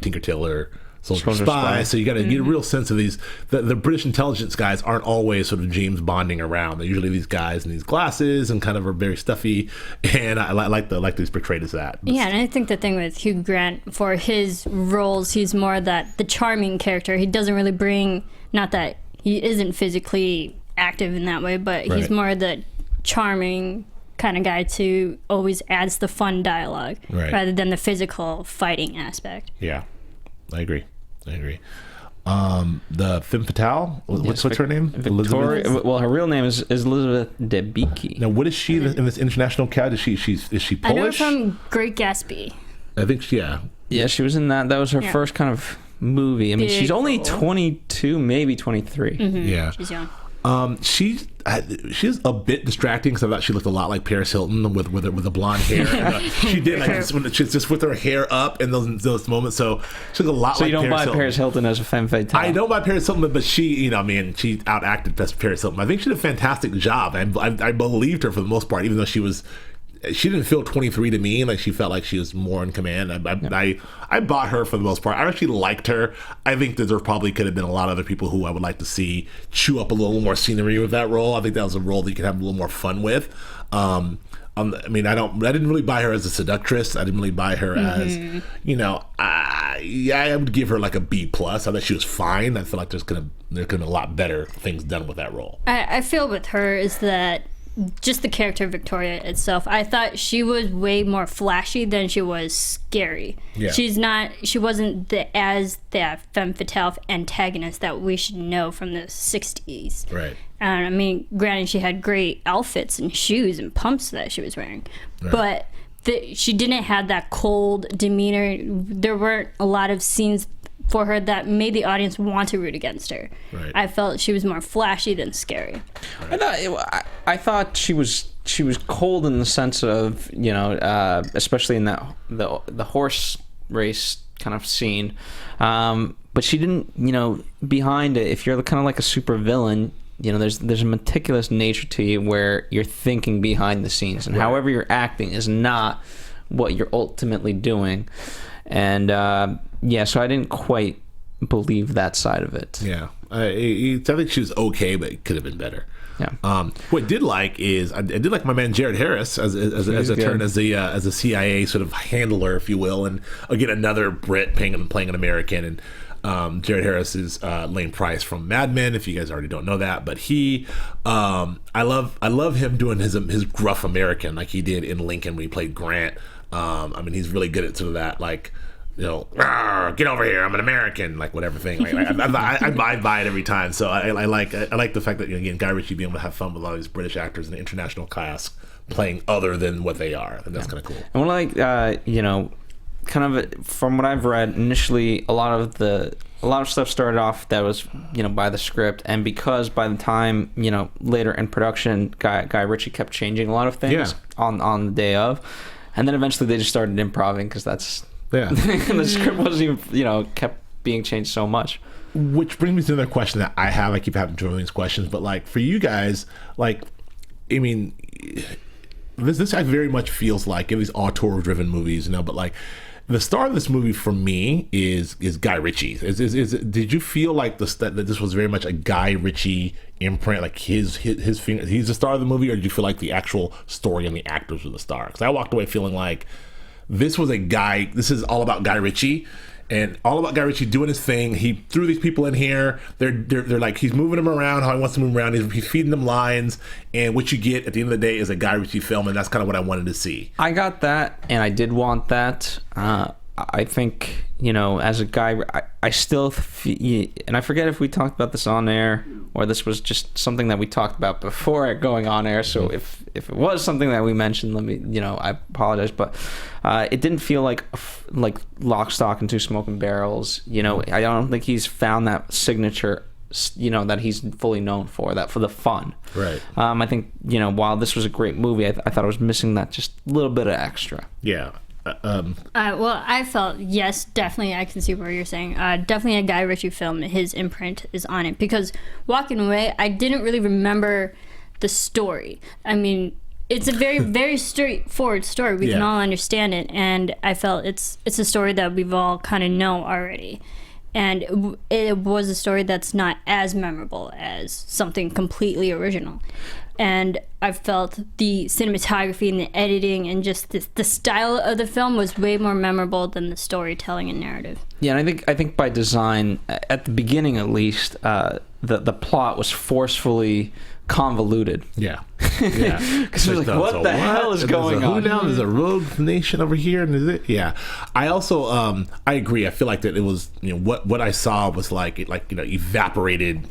Tinker Tailor Soldier Spy. So you got to get a real sense of these. The British intelligence guys aren't always sort of James Bonding around. They're usually these guys in these glasses and kind of are very stuffy. And I like he's portrayed as that. Yeah, and I think the thing with Hugh Grant, for his roles, he's more the charming character. He doesn't really bring, not that he isn't physically active in that way, but he's more the charming kind of guy to always adds the fun dialogue rather than the physical fighting aspect. Yeah, I agree. The femme fatale, what's her name? Victoria. Elizabeth? Well, her real name is Elizabeth Debicki. Now, what is she in this international cast? Is she Polish? I know her from Great Gatsby. I think Yeah, she was in that. That was her first kind of movie. I mean, she's only 22, maybe 23. Yeah, She's young. She's a bit distracting because I thought she looked a lot like Paris Hilton with the blonde hair. And, she did she's just with her hair up in those moments. So she looked a lot. So like you don't buy Paris Paris Hilton as a femme fatale? I don't buy Paris Hilton, but she, she outacted Paris Hilton. I think she did a fantastic job. I believed her for the most part, even though she didn't feel 23 to me. Like she felt like she was more in command. I bought her for the most part. I actually liked her. I think that there probably could have been a lot of other people who I would like to see chew up a little more scenery with that role. I think that was a role that you could have a little more fun with. I didn't really buy her as a seductress. I didn't really buy her as, I would give her like a B+. I thought she was fine. I feel like there could have been a lot better things done with that role. I feel with her is that just the character of Victoria itself, I thought she was way more flashy than she was scary. Yeah. She wasn't the femme fatale antagonist that we should know from the 60s. Right. I mean, granted, she had great outfits and shoes and pumps that she was wearing, but she didn't have that cold demeanor. There weren't a lot of scenes for her that made the audience want to root against her. Right. I felt she was more flashy than scary. Right. I thought she was cold in the sense of, especially in that the horse race kind of scene. but she didn't, behind it, if you're kind of like a super villain, there's a meticulous nature to you where you're thinking behind the scenes, and however you're acting is not what you're ultimately doing. And so I didn't quite believe that side of it. Yeah, I think she was okay, but it could have been better. Yeah. What I did like is I did like my man Jared Harris as a CIA sort of handler, if you will, and again another Brit playing an American. And Jared Harris is Lane Price from Mad Men, if you guys already don't know that. But he, I love him doing his gruff American like he did in Lincoln when he played Grant. He's really good at sort of that, like, get over here, I'm an American, like whatever thing. Like, I buy it every time. So I like the fact that, again, Guy Ritchie being able to have fun with all these British actors in the international cast playing other than what they are, and that's kind of cool. And what kind of from what I've read initially, a lot of stuff started off that was by the script, and because by the time later in production, Guy Ritchie kept changing a lot of things on the day of, and then eventually they just started improvising because that's the script wasn't even kept being changed so much. Which brings me to another question that I have. I keep having to these questions, but like for you guys, like this very much feels like these auteur-driven movies, but like. The star of this movie for me is Guy Ritchie. Did you feel like that this was very much a Guy Ritchie imprint, like his finger? He's the star of the movie, or did you feel like the actual story and the actors were the star? Because I walked away feeling like this is all about Guy Ritchie. And all about Guy Ritchie doing his thing. He threw these people in here. They're like, he's moving them around how he wants to move them around. He's feeding them lines. And what you get at the end of the day is a Guy Ritchie film. And that's kind of what I wanted to see. I got that. And I did want that. I think, as a guy, I still feel, and I forget if we talked about this on air or this was just something that we talked about before going on air. So if it was something that we mentioned, let me, I apologize. But it didn't feel like Lock, Stock, and Two Smoking Barrels. I don't think he's found that signature, that he's fully known for the fun. Right. I think, while this was a great movie, I thought it was missing that just little bit of extra. Yeah. Well, I felt, yes, definitely, I can see what you're saying. Definitely a Guy Ritchie film. His imprint is on it. Because walking away, I didn't really remember the story. I mean, it's a very, very straightforward story. We can all understand it. And I felt it's a story that we've all kind of know already. And it was a story that's not as memorable as something completely original. And I felt the cinematography and the editing and just the style of the film was way more memorable than the storytelling and narrative. Yeah, and I think by design, at the beginning at least, the plot was forcefully convoluted. Yeah. Because it was like, what the hell is going on? Who now? There's a rogue nation over here, and is it? Yeah. I also I agree. I feel like that it was what I saw was like evaporated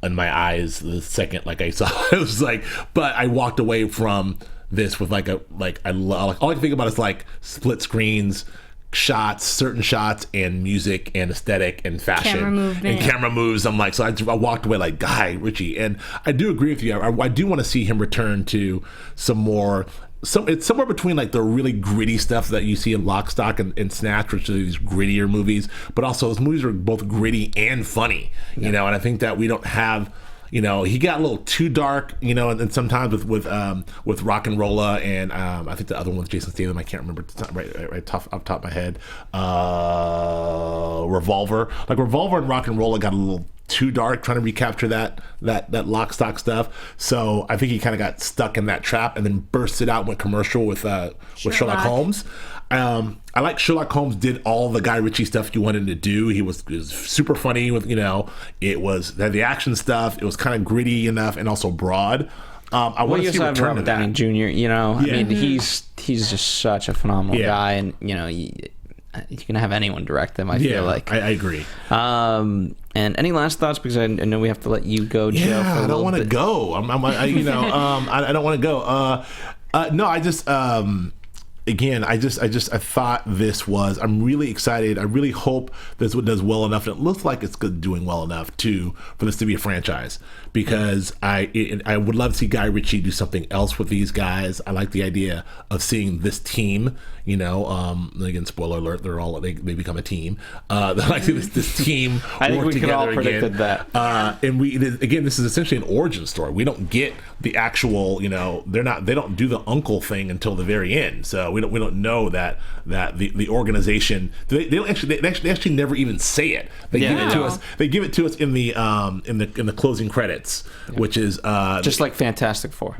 in my eyes the second I saw it. It was like, but I walked away from this with all I can think about is like split screens, shots, certain shots, and music and aesthetic and fashion and camera moves. I'm like, so I walked away like Guy Ritchie, and I do agree with you. I do want to see him return to some more. It's somewhere between like the really gritty stuff that you see in Lock, Stock, and Snatch, which are these grittier movies, but also those movies are both gritty and funny, and I think that we don't have, he got a little too dark, and sometimes with Rock and Rolla, and I think the other one with Jason Statham, I can't remember right off the top of my head, Revolver. Like Revolver and Rock and Rolla got a little too dark, trying to recapture that Lock, Stock stuff. So I think he kind of got stuck in that trap and then burst it out and went commercial with Sherlock Holmes. I like Sherlock Holmes did all the Guy Ritchie stuff you wanted to do. He was super funny with it was the action stuff. It was kind of gritty enough and also broad. I want to see return to Robert Downey Jr. I mean, he's just such a phenomenal guy, and you can have anyone direct them. I feel like I agree. And any last thoughts, because I know we have to let you go, Joe. Yeah, I don't want to go. I don't want to go. No, I just again, I thought this was. I'm really excited. I really hope this does well enough, and it looks like it's doing well enough for this to be a franchise. Because I would love to see Guy Ritchie do something else with these guys. I like the idea of seeing this team. Again, spoiler alert, they become a team. Like this team. I think work we could all together predicted again. that. And this is essentially an origin story. We don't get the actual. They don't do the uncle thing until the very end. So we don't know that the organization. They actually never even say it. They give it to us. They give it to us in the closing credits. Which is just like Fantastic Four.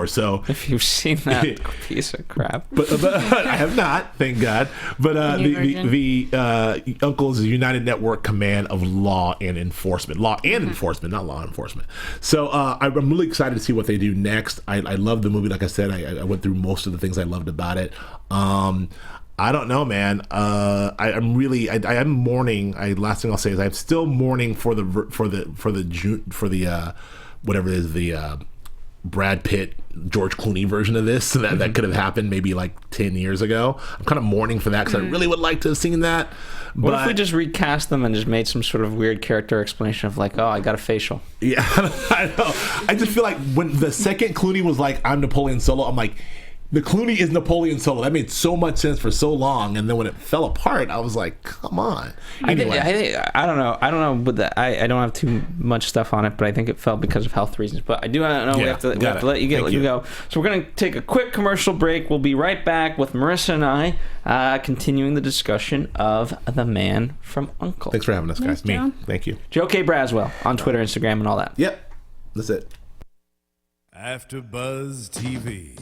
So if you've seen that piece of crap, but I have not, thank God. But the Uncle is a United Network Command of Law and Enforcement, not law enforcement. So I'm really excited to see what they do next. I love the movie. Like I said, I went through most of the things I loved about it. I don't know, man. I'm mourning. Last thing I'll say is I'm still mourning for the whatever it is, the Brad Pitt, George Clooney version of this. That could have happened maybe like 10 years ago. I'm kind of mourning for that because I really would like to have seen that. What if we just recast them and just made some sort of weird character explanation of like, oh, I got a facial? Yeah, I know. I just feel like when the second Clooney was like, I'm Napoleon Solo, I'm like, the Clooney is Napoleon Solo. That made so much sense for so long, and then when it fell apart, I was like, "Come on." Anyway, I don't know. With that, I don't have too much stuff on it, but I think it fell because of health reasons. But I do know we have to let you go. So we're gonna take a quick commercial break. We'll be right back with Marisa and I, continuing the discussion of The Man from U.N.C.L.E. Thanks for having us, guys. Thank you. Joe Braswell on Twitter, Instagram, and all that. Yep, that's it. AfterBuzz TV.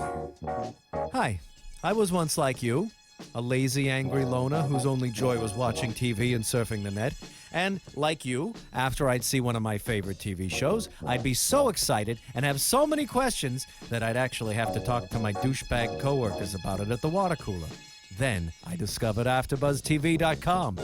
Hi, I was once like you, a lazy, angry loner whose only joy was watching TV and surfing the net. And like you, after I'd see one of my favorite TV shows, I'd be so excited and have so many questions that I'd actually have to talk to my douchebag coworkers about it at the water cooler. Then I discovered AfterBuzzTV.com.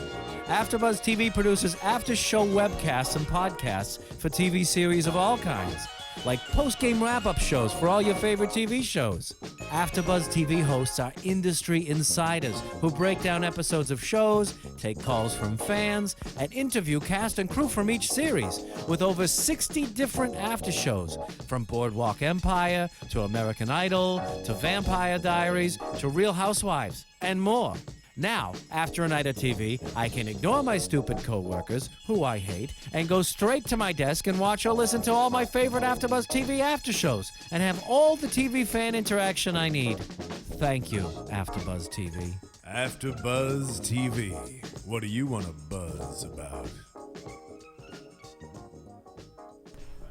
AfterBuzz TV produces after-show webcasts and podcasts for TV series of all kinds, like post-game wrap-up shows for all your favorite TV shows. AfterBuzz TV hosts are industry insiders who break down episodes of shows, take calls from fans, and interview cast and crew from each series, with over 60 different after-shows, from Boardwalk Empire to American Idol to Vampire Diaries to Real Housewives, and more. Now, after a night of TV, I can ignore my stupid coworkers, who I hate, and go straight to my desk and watch or listen to all my favorite AfterBuzz TV after shows, and have all the TV fan interaction I need. Thank you, AfterBuzz TV. AfterBuzz TV. What do you want to buzz about?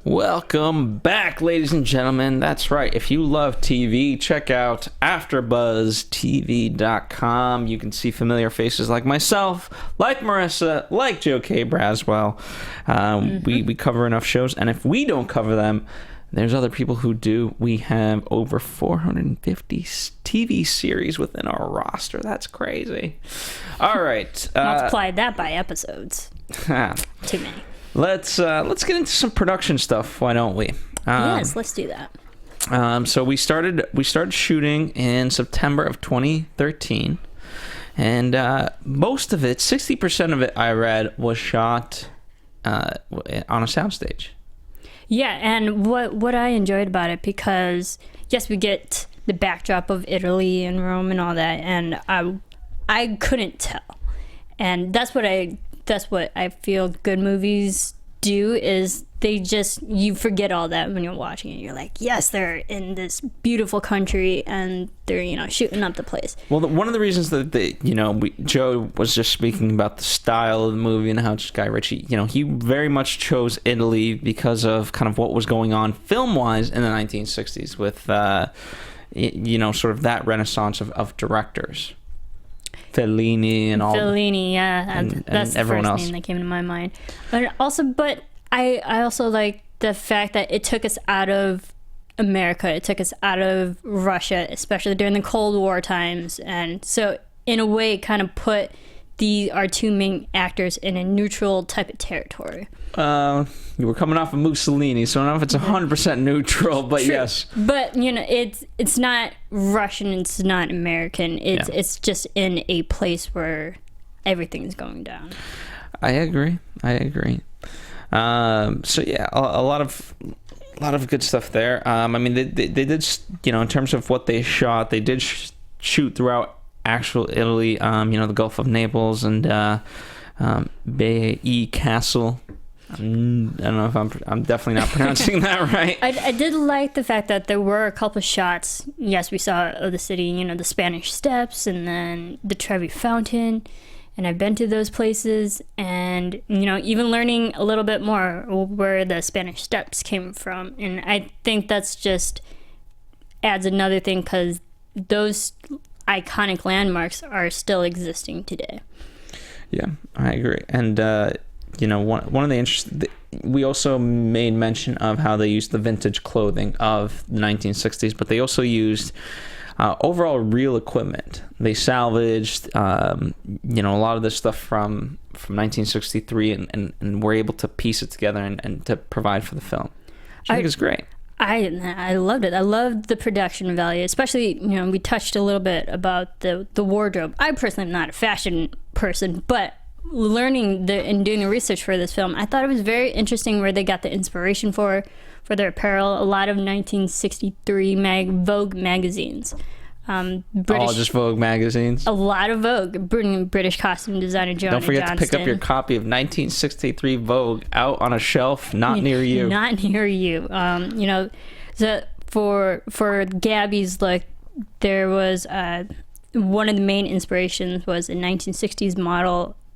Welcome back, ladies and gentlemen. That's right. If you love TV, check out AfterBuzzTV.com. You can see familiar faces like myself, like Marisa, like Joe Braswell. We cover enough shows, and if we don't cover them, there's other people who do. We have over 450 TV series within our roster. That's crazy. All right. Multiply that by episodes. Too many. Let's get into some production stuff. Why don't we? Yes, let's do that. So we started shooting in September of 2013, and most of it, 60% of it, I read, was shot on a soundstage. Yeah, and what I enjoyed about it, because yes, we get the backdrop of Italy and Rome and all that, and I couldn't tell, and that's what I feel good movies do, is you forget all that when you're watching it. You're like, yes, they're in this beautiful country and they're, shooting up the place. Well, one of the reasons that Joe was just speaking about the style of the movie and how Guy Ritchie, he very much chose Italy because of kind of what was going on film-wise in the 1960s with, sort of that renaissance of directors. Fellini and all. Fellini, yeah, and that's the everyone first else. name that came to my mind. But I also like the fact that it took us out of America. It took us out of Russia, especially during the Cold War times, and so in a way, kind of put our two main actors in a neutral type of territory. You were coming off of Mussolini, so I don't know if it's 100% neutral, but True. yes. But it's not Russian, it's not American. It's just in a place where everything's going down. I agree. So yeah, a lot of good stuff there. I mean, they did, in terms of what they shot, they did shoot throughout actual Italy. The Gulf of Naples and Bay Castle. I don't know if I'm definitely not pronouncing that right. I did like the fact that there were a couple of shots. Yes, we saw of the city, the Spanish Steps and then the Trevi Fountain. And I've been to those places and, even learning a little bit more where the Spanish Steps came from. And I think that's just adds another thing because those iconic landmarks are still existing today. Yeah, I agree. And, one of the interesting... We also made mention of how they used the vintage clothing of the 1960s, but they also used... overall real equipment. They salvaged, a lot of this stuff from 1963 and were able to piece it together and to provide for the film. Which I think is great. I loved it. I loved the production value, especially, we touched a little bit about the wardrobe. I personally am not a fashion person, but learning and doing the research for this film, I thought it was very interesting where they got the inspiration for their apparel. A lot of 1963 Vogue magazines. Just Vogue magazines? A lot of Vogue. British costume designer Joanna Don't forget Johnston. to pick up your copy of 1963 Vogue out on a shelf, not near you. Not near you. For Gabby's look, there was one of the main inspirations was a 1960s model /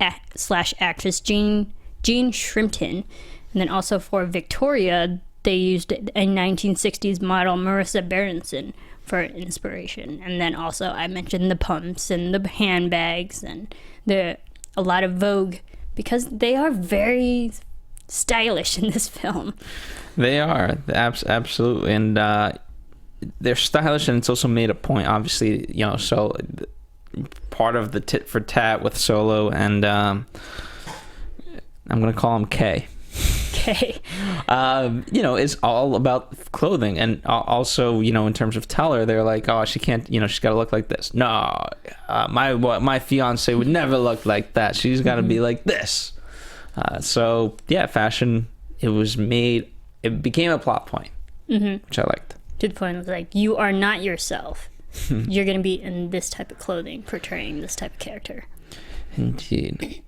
actress Jean Shrimpton. And then also for Victoria, they used a 1960s model, Marisa Berenson, for inspiration. And then also I mentioned the pumps and the handbags and a lot of Vogue because they are very stylish in this film. They are, absolutely. And they're stylish, and it's also made a point, obviously, so part of the tit for tat with Solo and I'm going to call him K. Is all about clothing. And also, in terms of Teller, they're like, oh, she can't, she's got to look like this. No, my fiance would never look like that. She's got to be like this. Fashion, it became a plot point, which I liked. To the point of like, you are not yourself. You're going to be in this type of clothing, portraying this type of character. Indeed.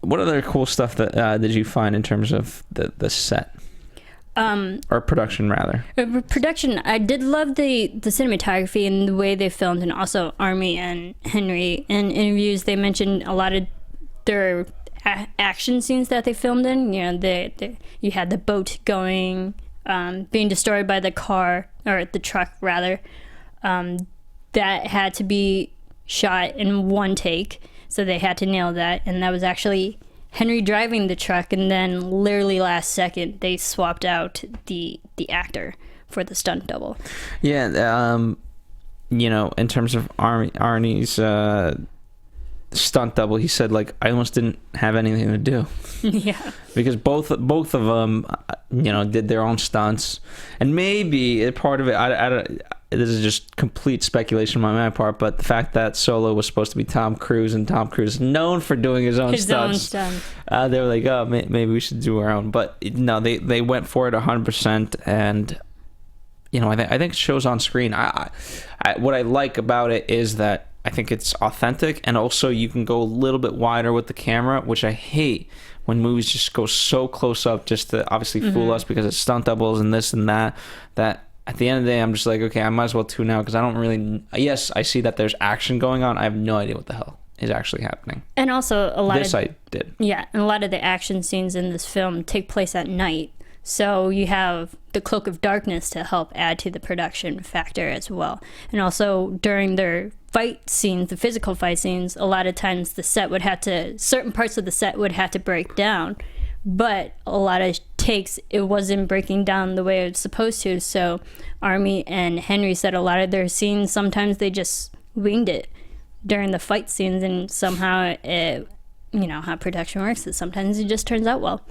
What other cool stuff that did you find in terms of the set? Or production, rather? Production, I did love the cinematography and the way they filmed, and also Armie and Henry. In interviews, they mentioned a lot of their action scenes that they filmed in. You had the boat going, being destroyed by the car, or the truck, rather. That had to be shot in one take. So they had to nail that, and that was actually Henry driving the truck, and then literally last second they swapped out the actor for the stunt double. Yeah, in terms of Arnie's stunt double, he said, like, I almost didn't have anything to do. Yeah. Because both of them, did their own stunts, and maybe part of it, I don't. This is just complete speculation on my part, but the fact that Solo was supposed to be Tom Cruise, and Tom Cruise is known for doing his own stunts. They were like, oh, maybe we should do our own. But no, they went for it 100%, and I think it shows on screen. What I like about it is that I think it's authentic, and also you can go a little bit wider with the camera, which I hate when movies just go so close up just to obviously fool us because it's stunt doubles and this and that. At the end of the day, I'm just like, okay, I might as well tune out because I don't really... Yes, I see that there's action going on. I have no idea what the hell is actually happening. And also I did. Yeah, and a lot of the action scenes in this film take place at night. So you have the cloak of darkness to help add to the production factor as well. And also during their fight scenes, the physical fight scenes, a lot of times certain parts of the set would have to break down. But a lot of takes, it wasn't breaking down the way it was supposed to. So Armie and Henry said a lot of their scenes, sometimes they just winged it during the fight scenes, and somehow it how production works. Is sometimes it just turns out well.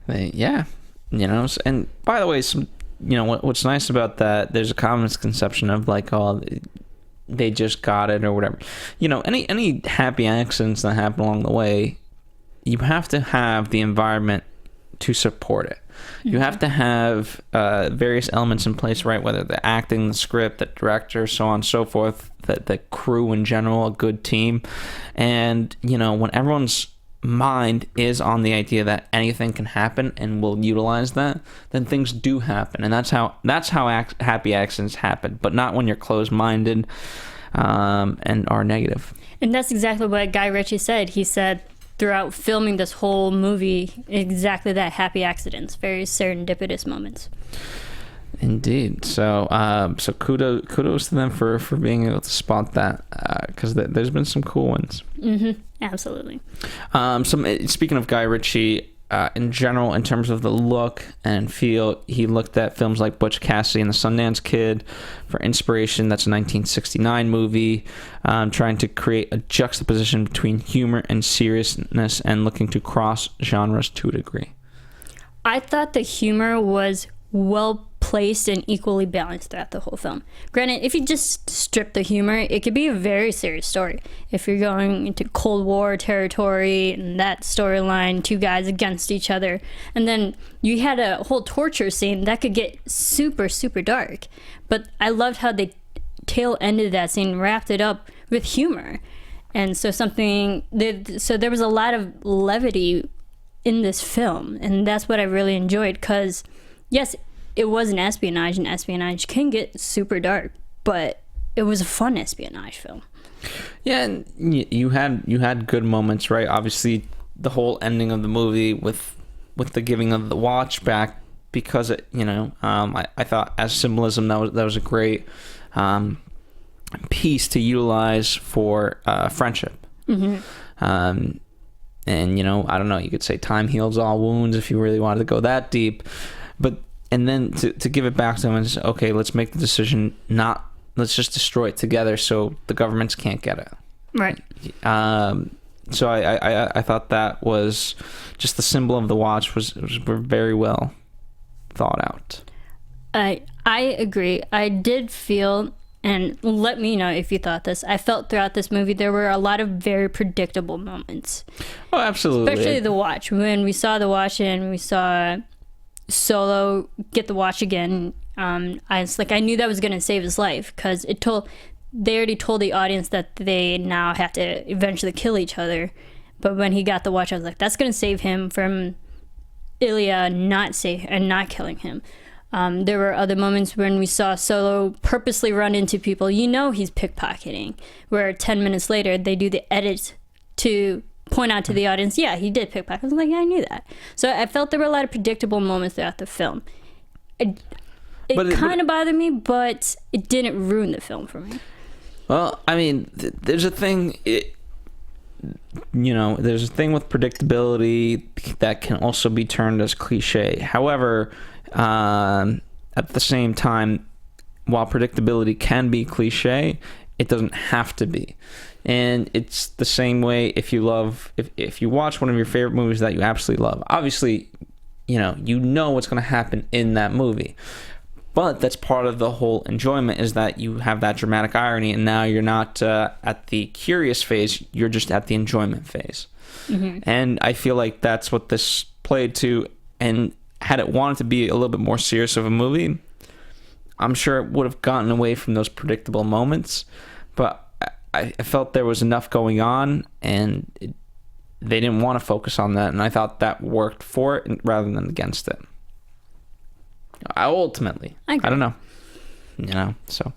Yeah, and by the way, what's nice about that, there's a common misconception of like, oh, they just got it or whatever. Any happy accidents that happen along the way, you have to have the environment to support it. You have to have various elements in place, right? Whether the acting, the script, the director, so on and so forth, the crew in general, a good team. And, when everyone's mind is on the idea that anything can happen and we'll utilize that, then things do happen. And that's how happy accidents happen, but not when you're closed-minded and are negative. And that's exactly what Guy Ritchie said. He said throughout filming this whole movie, exactly that, happy accidents, very serendipitous moments. Indeed. So kudos to them for being able to spot that, because there's been some cool ones. Absolutely. Speaking of Guy Ritchie, in general, in terms of the look and feel, he looked at films like Butch Cassidy and the Sundance Kid for inspiration. That's a 1969 movie, trying to create a juxtaposition between humor and seriousness and looking to cross genres to a degree. I thought the humor was well placed and equally balanced throughout the whole film. Granted, if you just strip the humor, it could be a very serious story. If you're going into Cold War territory and that storyline, two guys against each other, and then you had a whole torture scene, that could get super, super dark. But I loved how they tail ended that scene, wrapped it up with humor. And so there was a lot of levity in this film, and that's what I really enjoyed, because yes, it was an espionage, and espionage can get super dark, but it was a fun espionage film. Yeah, and you had good moments, right? Obviously, the whole ending of the movie with the giving of the watch back, because it, I thought as symbolism that was a great piece to utilize for friendship. And I don't know, you could say time heals all wounds if you really wanted to go that deep, but and then to give it back to them and say, okay, let's make the decision, let's just destroy it together so the governments can't get it. Right. So I thought that was just the symbol of the watch was very well thought out. I agree. I did feel, and let me know if you thought this, I felt throughout this movie there were a lot of very predictable moments. Oh, absolutely. Especially the watch. When we saw the watch and we saw Solo get the watch again, I knew that was going to save his life, because they already told the audience that they now have to eventually kill each other. But when he got the watch, I was like, that's going to save him from Ilya not killing him. There were other moments when we saw Solo purposely run into people. He's pickpocketing, where 10 minutes later they do the edit to point out to the audience, yeah, he did pickpocket. I was like, yeah, I knew that. So I felt there were a lot of predictable moments throughout the film. It kind of bothered me, but it didn't ruin the film for me. Well, I mean, there's a thing, there's a thing with predictability that can also be turned as cliche. However, at the same time, while predictability can be cliche, it doesn't have to be. And it's the same way if you watch one of your favorite movies that you absolutely love. Obviously, you know what's going to happen in that movie. But that's part of the whole enjoyment, is that you have that dramatic irony, and now you're not at the curious phase, you're just at the enjoyment phase. And I feel like that's what this played to, and had it wanted to be a little bit more serious of a movie, I'm sure it would have gotten away from those predictable moments. But I felt there was enough going on, and they didn't want to focus on that, and I thought that worked for it rather than against it. I don't know. So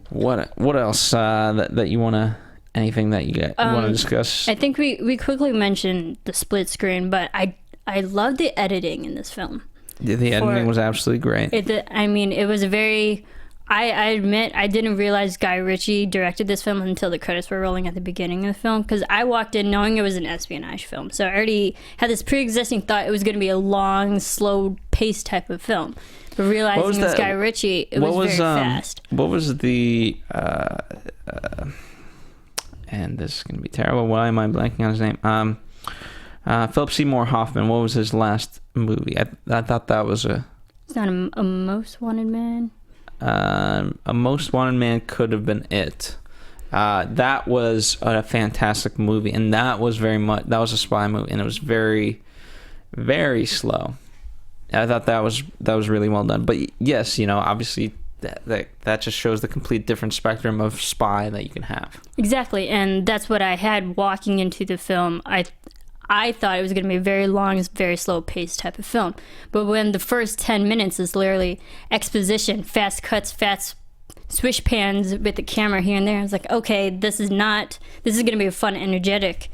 what else that you want to, anything that you want to discuss? I think we quickly mentioned the split screen, but I love the editing in this film. The editing was absolutely great. It was a very... I admit I didn't realize Guy Ritchie directed this film until the credits were rolling at the beginning of the film, because I walked in knowing it was an espionage film. So I already had this pre-existing thought it was going to be a long, slow-paced type of film. But realizing it was Guy Ritchie, it was very fast. What was the... and this is gonna be terrible. Why am I blanking on his name? Philip Seymour Hoffman. What was his last movie? I thought that was a. It's not a Most Wanted Man. A Most Wanted Man could have been it. That was a fantastic movie, and that was that was a spy movie, and it was very, very slow. I thought that was really well done. But yes, obviously that just shows the complete different spectrum of spy that you can have. Exactly, and that's what I had walking into the film. I thought it was going to be a very long, very slow-paced type of film. But when the first 10 minutes is literally exposition, fast cuts, fast swish pans with the camera here and there, I was like, okay, this is going to be a fun, energetic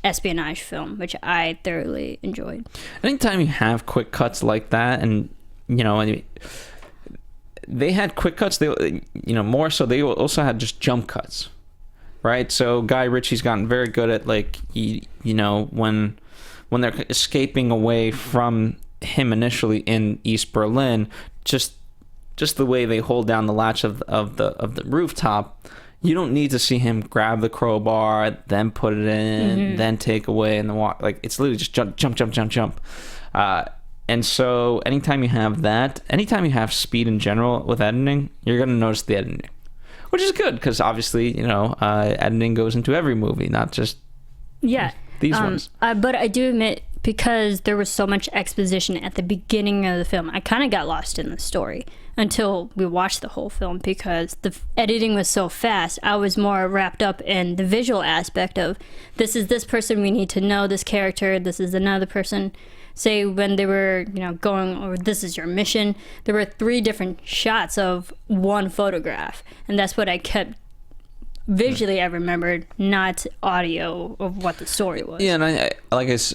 espionage film, which I thoroughly enjoyed. Anytime you have quick cuts like that, and, they had quick cuts, more so, they also had just jump cuts. Right, so Guy Ritchie's gotten very good at when they're escaping away from him initially in East Berlin, just the way they hold down the latch of the rooftop, you don't need to see him grab the crowbar, then put it in, then take away and then walk. Like it's literally just jump. And so anytime you have that, anytime you have speed in general with editing, you're gonna notice the editing. Which is good because obviously, editing goes into every movie, not just these ones. But I do admit, because there was so much exposition at the beginning of the film, I kind of got lost in the story until we watched the whole film because the editing was so fast. I was more wrapped up in the visual aspect of this is this person we need to know, this character, this is another person. Say when they were, going, or this is your mission, there were 3 different shots of one photograph. And that's what I kept visually, I remembered, not audio of what the story was. Yeah, and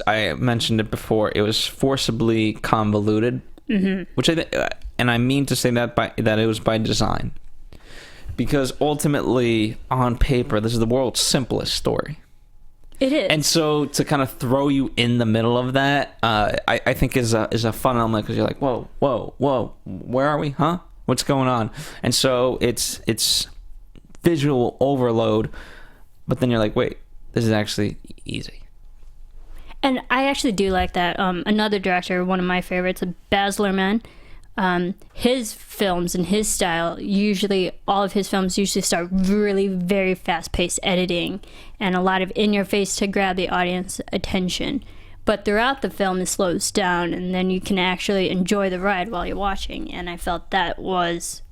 I mentioned it before, it was forcibly convoluted, which I mean to say that it was by design. Because ultimately, on paper, this is the world's simplest story. It is. And so to kind of throw you in the middle of that, I think is a fun element because you're like, whoa, where are we? Huh? What's going on? And so it's visual overload, but then you're like, wait, this is actually easy. And I actually do like that. Another director, one of my favorites, Baz Luhrmann, his films and his style, all of his films usually start really very fast-paced editing and a lot of in-your-face to grab the audience attention. But throughout the film, it slows down, and then you can actually enjoy the ride while you're watching. And I felt that was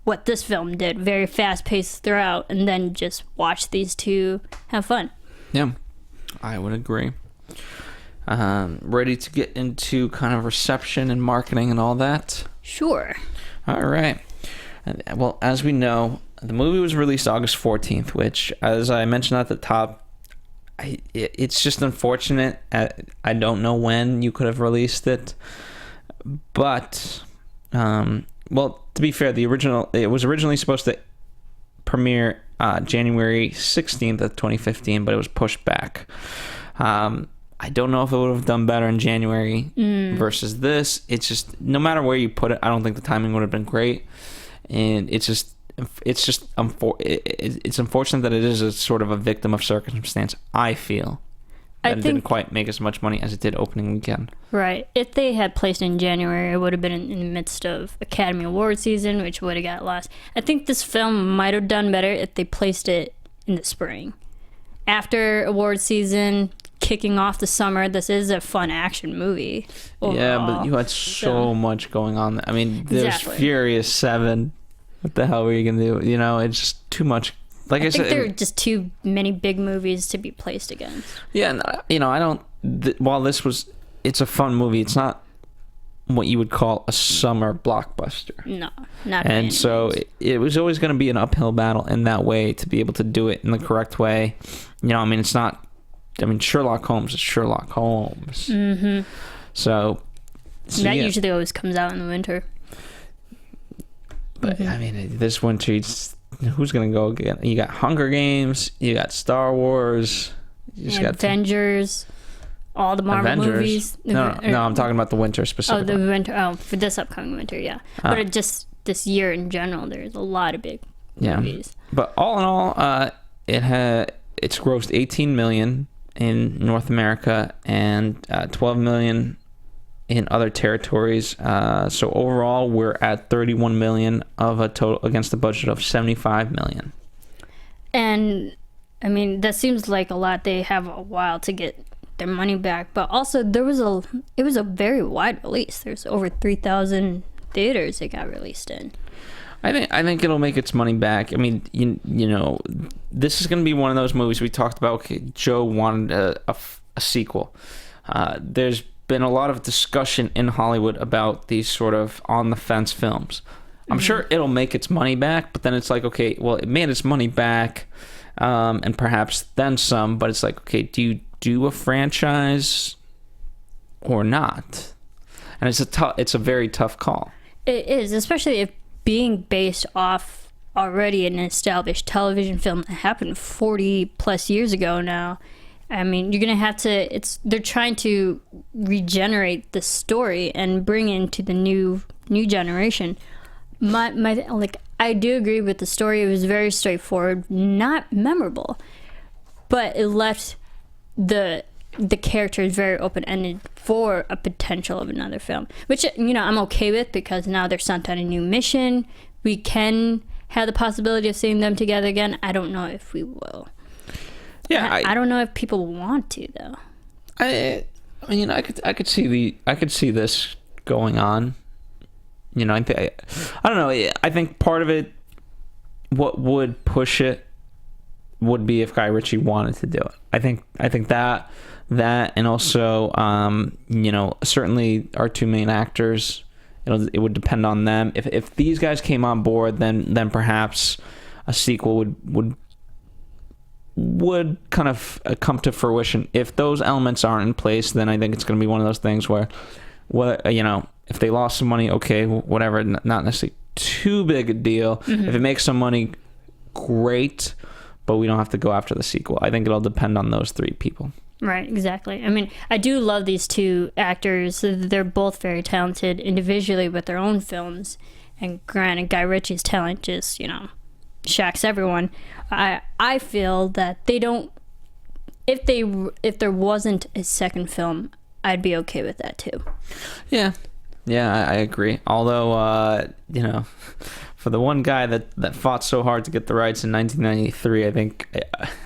what this film did. Very fast-paced throughout, and then just watch these two have fun. Yeah, I would agree. Ready to get into kind of reception and marketing and all that? Sure. All right. Well, as we know, the movie was released August 14th, which, as I mentioned at the top, it's just unfortunate. I don't know when you could have released it. But, to be fair, it was originally supposed to premiere January 16th of 2015, but it was pushed back. I don't know if it would have done better in January versus this. It's just, no matter where you put it, I don't think the timing would have been great. And it's unfortunate that it is a sort of a victim of circumstance, I feel. That it didn't quite make as much money as it did opening weekend. Right. If they had placed it in January, it would have been in the midst of Academy Award season, which would have got lost. I think this film might have done better if they placed it in the spring. After award season, kicking off the summer, this is a fun action movie. Overall. Yeah, but you had so much going on. I mean, there's Furious 7. What the hell were you going to do? It's just too much. Like I said, there are just too many big movies to be placed against. Yeah, and I don't. While it's a fun movie, it's not what you would call a summer blockbuster. No, not. And so it was always going to be an uphill battle in that way to be able to do it in the correct way. It's not. Sherlock Holmes is Sherlock Holmes. Mm-hmm. So that usually always comes out in the winter. But this winter, who's gonna go again? You got Hunger Games, you got Star Wars, Avengers, all the Marvel movies. No, I'm talking about the winter specifically. Oh, the winter. Oh, for this upcoming winter, yeah. But just this year in general, there's a lot of big movies. But all in all, it's grossed 18 million in North America and 12 million in other territories. So overall, we're at 31 million of a total against a budget of 75 million. And I mean, that seems like a lot. They have a while to get their money back, but also it was a very wide release. There's over 3,000 theaters it got released in. I think it'll make its money back. I mean, you know, this is going to be one of those movies we talked about. Okay, Joe wanted a sequel. There's been a lot of discussion in Hollywood about these sort of on-the-fence films. I'm sure it'll make its money back, but then it's like, okay, well, it made its money back, and perhaps then some, but it's like, okay, do you do a franchise or not? And it's a very tough call. It is, especially if being based off already an established television film that happened 40 plus years ago now. I mean, you're gonna have to. They're trying to regenerate the story and bring into the new generation. I do agree with the story. It was very straightforward, not memorable, but it left the characters very open-ended for a potential of another film, which, you know, I'm okay with, because now they're sent on a new mission. We can have the possibility of seeing them together again. I don't know if we will. Yeah, I don't know if people want to, though. I mean, I could see this going on. You know, I don't know. I think part of it, what would push it, would be if Guy Ritchie wanted to do it. I think that, and also, you know, certainly our two main actors, it would depend on them. If these guys came on board, then perhaps a sequel would kind of come to fruition. If those elements aren't in place, then I think it's going to be one of those things where, you know, if they lost some money, okay, whatever, not necessarily too big a deal. If it makes some money, great, but we don't have to go after the sequel. I think it'll depend on those three people. Right, exactly. I mean, I do love these two actors. They're both very talented individually with their own films. And granted, Guy Ritchie's talent just, you know, shocks everyone. I feel that they don't... If there wasn't a second film, I'd be okay with that too. Yeah, I agree. Although, you know, for the one guy that fought so hard to get the rights in 1993,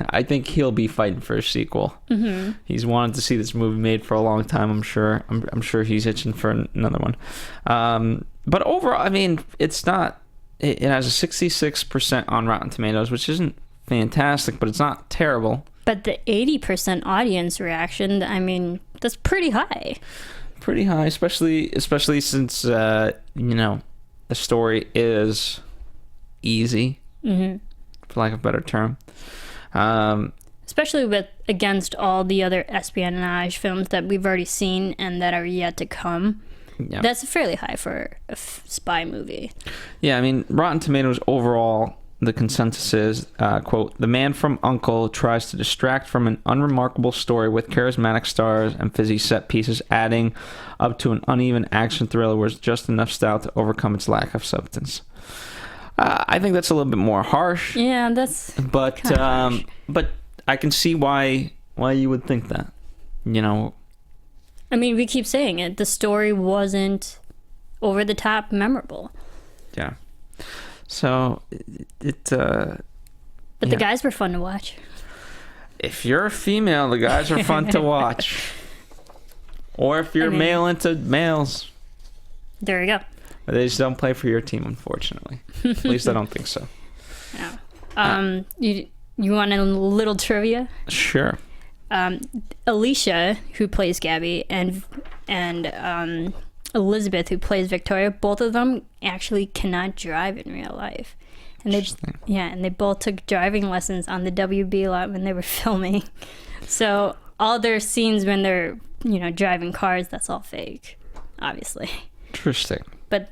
I think he'll be fighting for a sequel. He's wanted to see this movie made for a long time. I'm sure he's itching for another one. But overall, I mean, it's not. It has a 66% on Rotten Tomatoes, which isn't fantastic, but it's not terrible. But the 80% audience reaction, I mean, that's pretty high. Pretty high, especially since you know, the story is easy, for lack of a better term. Especially against all the other espionage films that we've already seen and that are yet to come. Yeah. That's fairly high for a spy movie. Yeah, I mean, Rotten Tomatoes overall, the consensus is, quote, "The Man from U.N.C.L.E. tries to distract from an unremarkable story with charismatic stars and fizzy set pieces, adding up to an uneven action thriller with just enough style to overcome its lack of substance." I think that's a little bit more harsh. Yeah, that's harsh. But I can see why you would think that. You know, I mean, we keep saying it. The story wasn't over the top memorable. Yeah. So But the guys were fun to watch. If you're a female, the guys are fun to watch. Or if you're male into males. There you go. But they just don't play for your team, unfortunately. At least I don't think so. Yeah. You want a little trivia? Sure. Alicia, who plays Gabby, and Elizabeth, who plays Victoria, both of them actually cannot drive in real life. And they both took driving lessons on the WB lot when they were filming. So all their scenes when they're, you know, driving cars, that's all fake, obviously. Interesting. But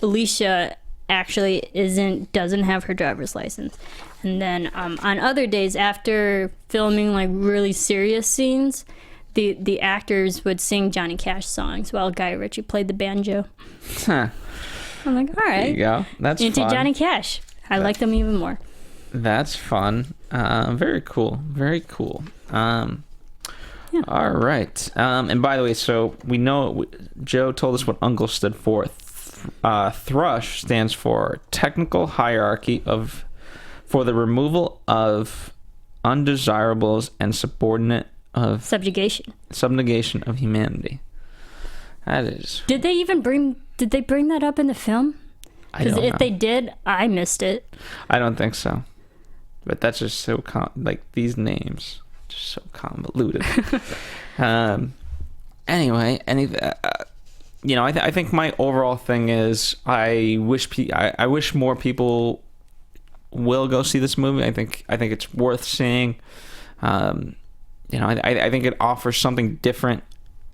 Alicia actually doesn't have her driver's license. And then on other days after filming like really serious scenes, the actors would sing Johnny Cash songs while Guy Ritchie played the banjo. Huh. I'm like, all right. There you go. That's into fun. Johnny Cash. I like them even more. That's fun. Very cool. Very cool. Yeah. All right. And by the way, so we know Joe told us what UNCLE stood for. Thrush stands for Technical Hierarchy for the Removal of Undesirables and Subordinate of Subjugation of Humanity. That is. Did they bring that up in the film? I don't know. Because if they did, I missed it. I don't think so. But that's just so these names just so convoluted. Anyway, I think my overall thing is I wish more people will go see this movie. I think it's worth seeing. I think it offers something different,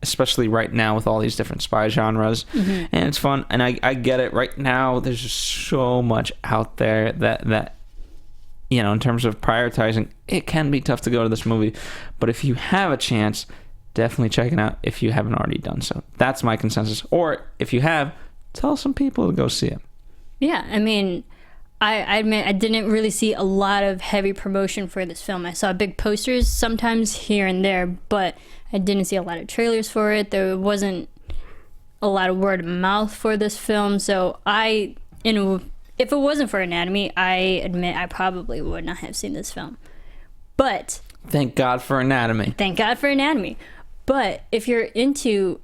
especially right now with all these different spy genres, and it's fun. And I get it. Right now, there's just so much out there that in terms of prioritizing, it can be tough to go to this movie. But if you have a chance, definitely check it out if you haven't already done so. That's my consensus. Or if you have, tell some people to go see it. Yeah, I mean, I admit I didn't really see a lot of heavy promotion for this film. I saw big posters sometimes here and there, but I didn't see a lot of trailers for it. There wasn't a lot of word of mouth for this film. So if it wasn't for Anatomy, I admit I probably would not have seen this film. But thank God for Anatomy. Thank God for Anatomy. But if you're into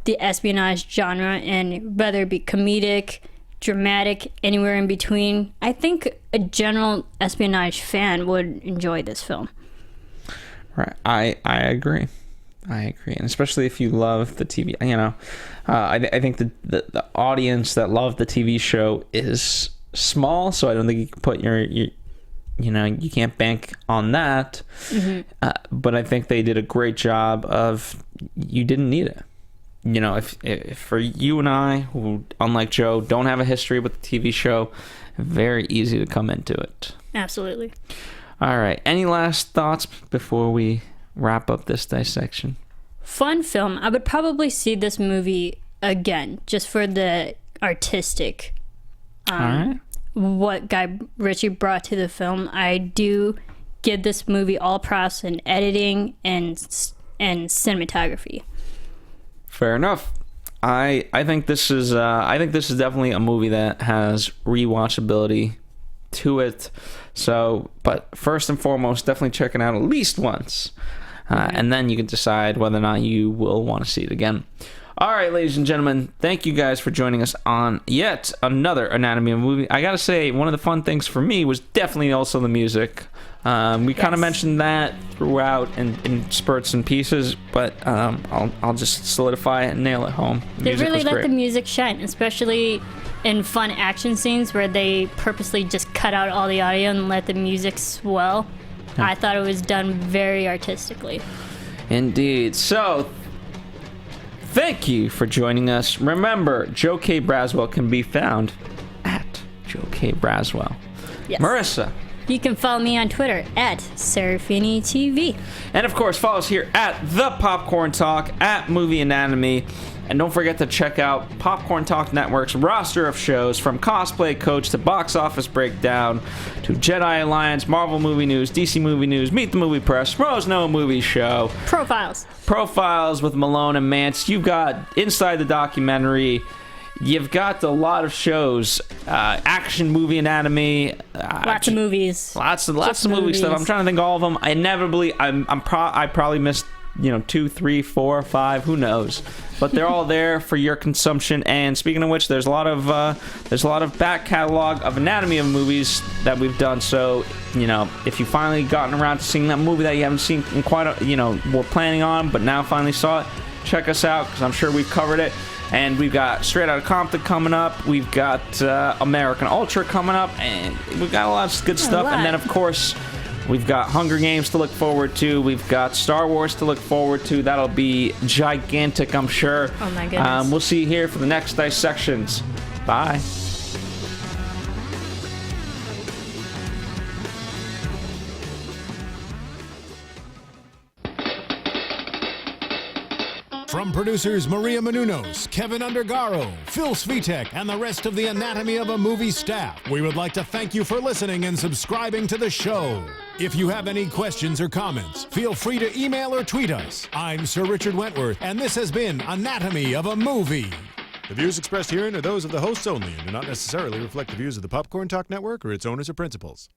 the espionage genre, and whether it be comedic, dramatic, anywhere in between, I think a general espionage fan would enjoy this film. Right. I agree. And especially if you love the TV, I think the audience that loved the TV show is small, so I don't think you can put you can't bank on that. But I think they did a great job of, you didn't need it. If for you and I, who, unlike Joe, don't have a history with the TV show, very easy to come into it. Absolutely. All right. Any last thoughts before we wrap up this dissection? Fun film. I would probably see this movie again, just for the artistic. All right. What Guy Ritchie brought to the film. I do give this movie all props in editing and cinematography. Fair enough. I think this is definitely a movie that has rewatchability to it. So, but first and foremost, definitely check it out at least once, and then you can decide whether or not you will want to see it again. All right, ladies and gentlemen, thank you guys for joining us on yet another Anatomy of a Movie. I gotta say, one of the fun things for me was definitely also the music. We kind of mentioned that throughout in spurts and pieces, but I'll just solidify it and nail it home. They really let the music shine, especially in fun action scenes where they purposely just cut out all the audio and let the music swell. Yeah. I thought it was done very artistically. Indeed. So, thank you for joining us. Remember, Joe K. Braswell can be found at Joe K. Braswell. Yes. Marisa. You can follow me on Twitter at Serafini TV. And of course, follow us here at The Popcorn Talk, at Movie Anatomy. And don't forget to check out Popcorn Talk Network's roster of shows, from Cosplay Coach to Box Office Breakdown to Jedi Alliance, Marvel Movie News, DC Movie News, Meet the Movie Press, Rose No Movie Show, Profiles with Malone and Mance. You've got Inside the Documentary. You've got a lot of shows, Action Movie Anatomy, lots of movies, lots of movie stuff. I'm trying to think of all of them. Inevitably, I probably missed 2, 3, 4, 5, who knows? But they're all there for your consumption. And speaking of which, there's a lot of back catalog of Anatomy of movies that we've done. So if you finally gotten around to seeing that movie that you haven't seen in quite were planning on, but now finally saw it, check us out, because I'm sure we've covered it. And we've got Straight Outta Compton coming up. We've got American Ultra coming up. And we've got a lot of good stuff. And then, of course, we've got Hunger Games to look forward to. We've got Star Wars to look forward to. That'll be gigantic, I'm sure. Oh, my goodness. We'll see you here for the next dissections. Bye. From producers Maria Menounos, Kevin Undergaro, Phil Svitek, and the rest of the Anatomy of a Movie staff, we would like to thank you for listening and subscribing to the show. If you have any questions or comments, feel free to email or tweet us. I'm Sir Richard Wentworth, and this has been Anatomy of a Movie. The views expressed herein are those of the hosts only and do not necessarily reflect the views of the Popcorn Talk Network or its owners or principals.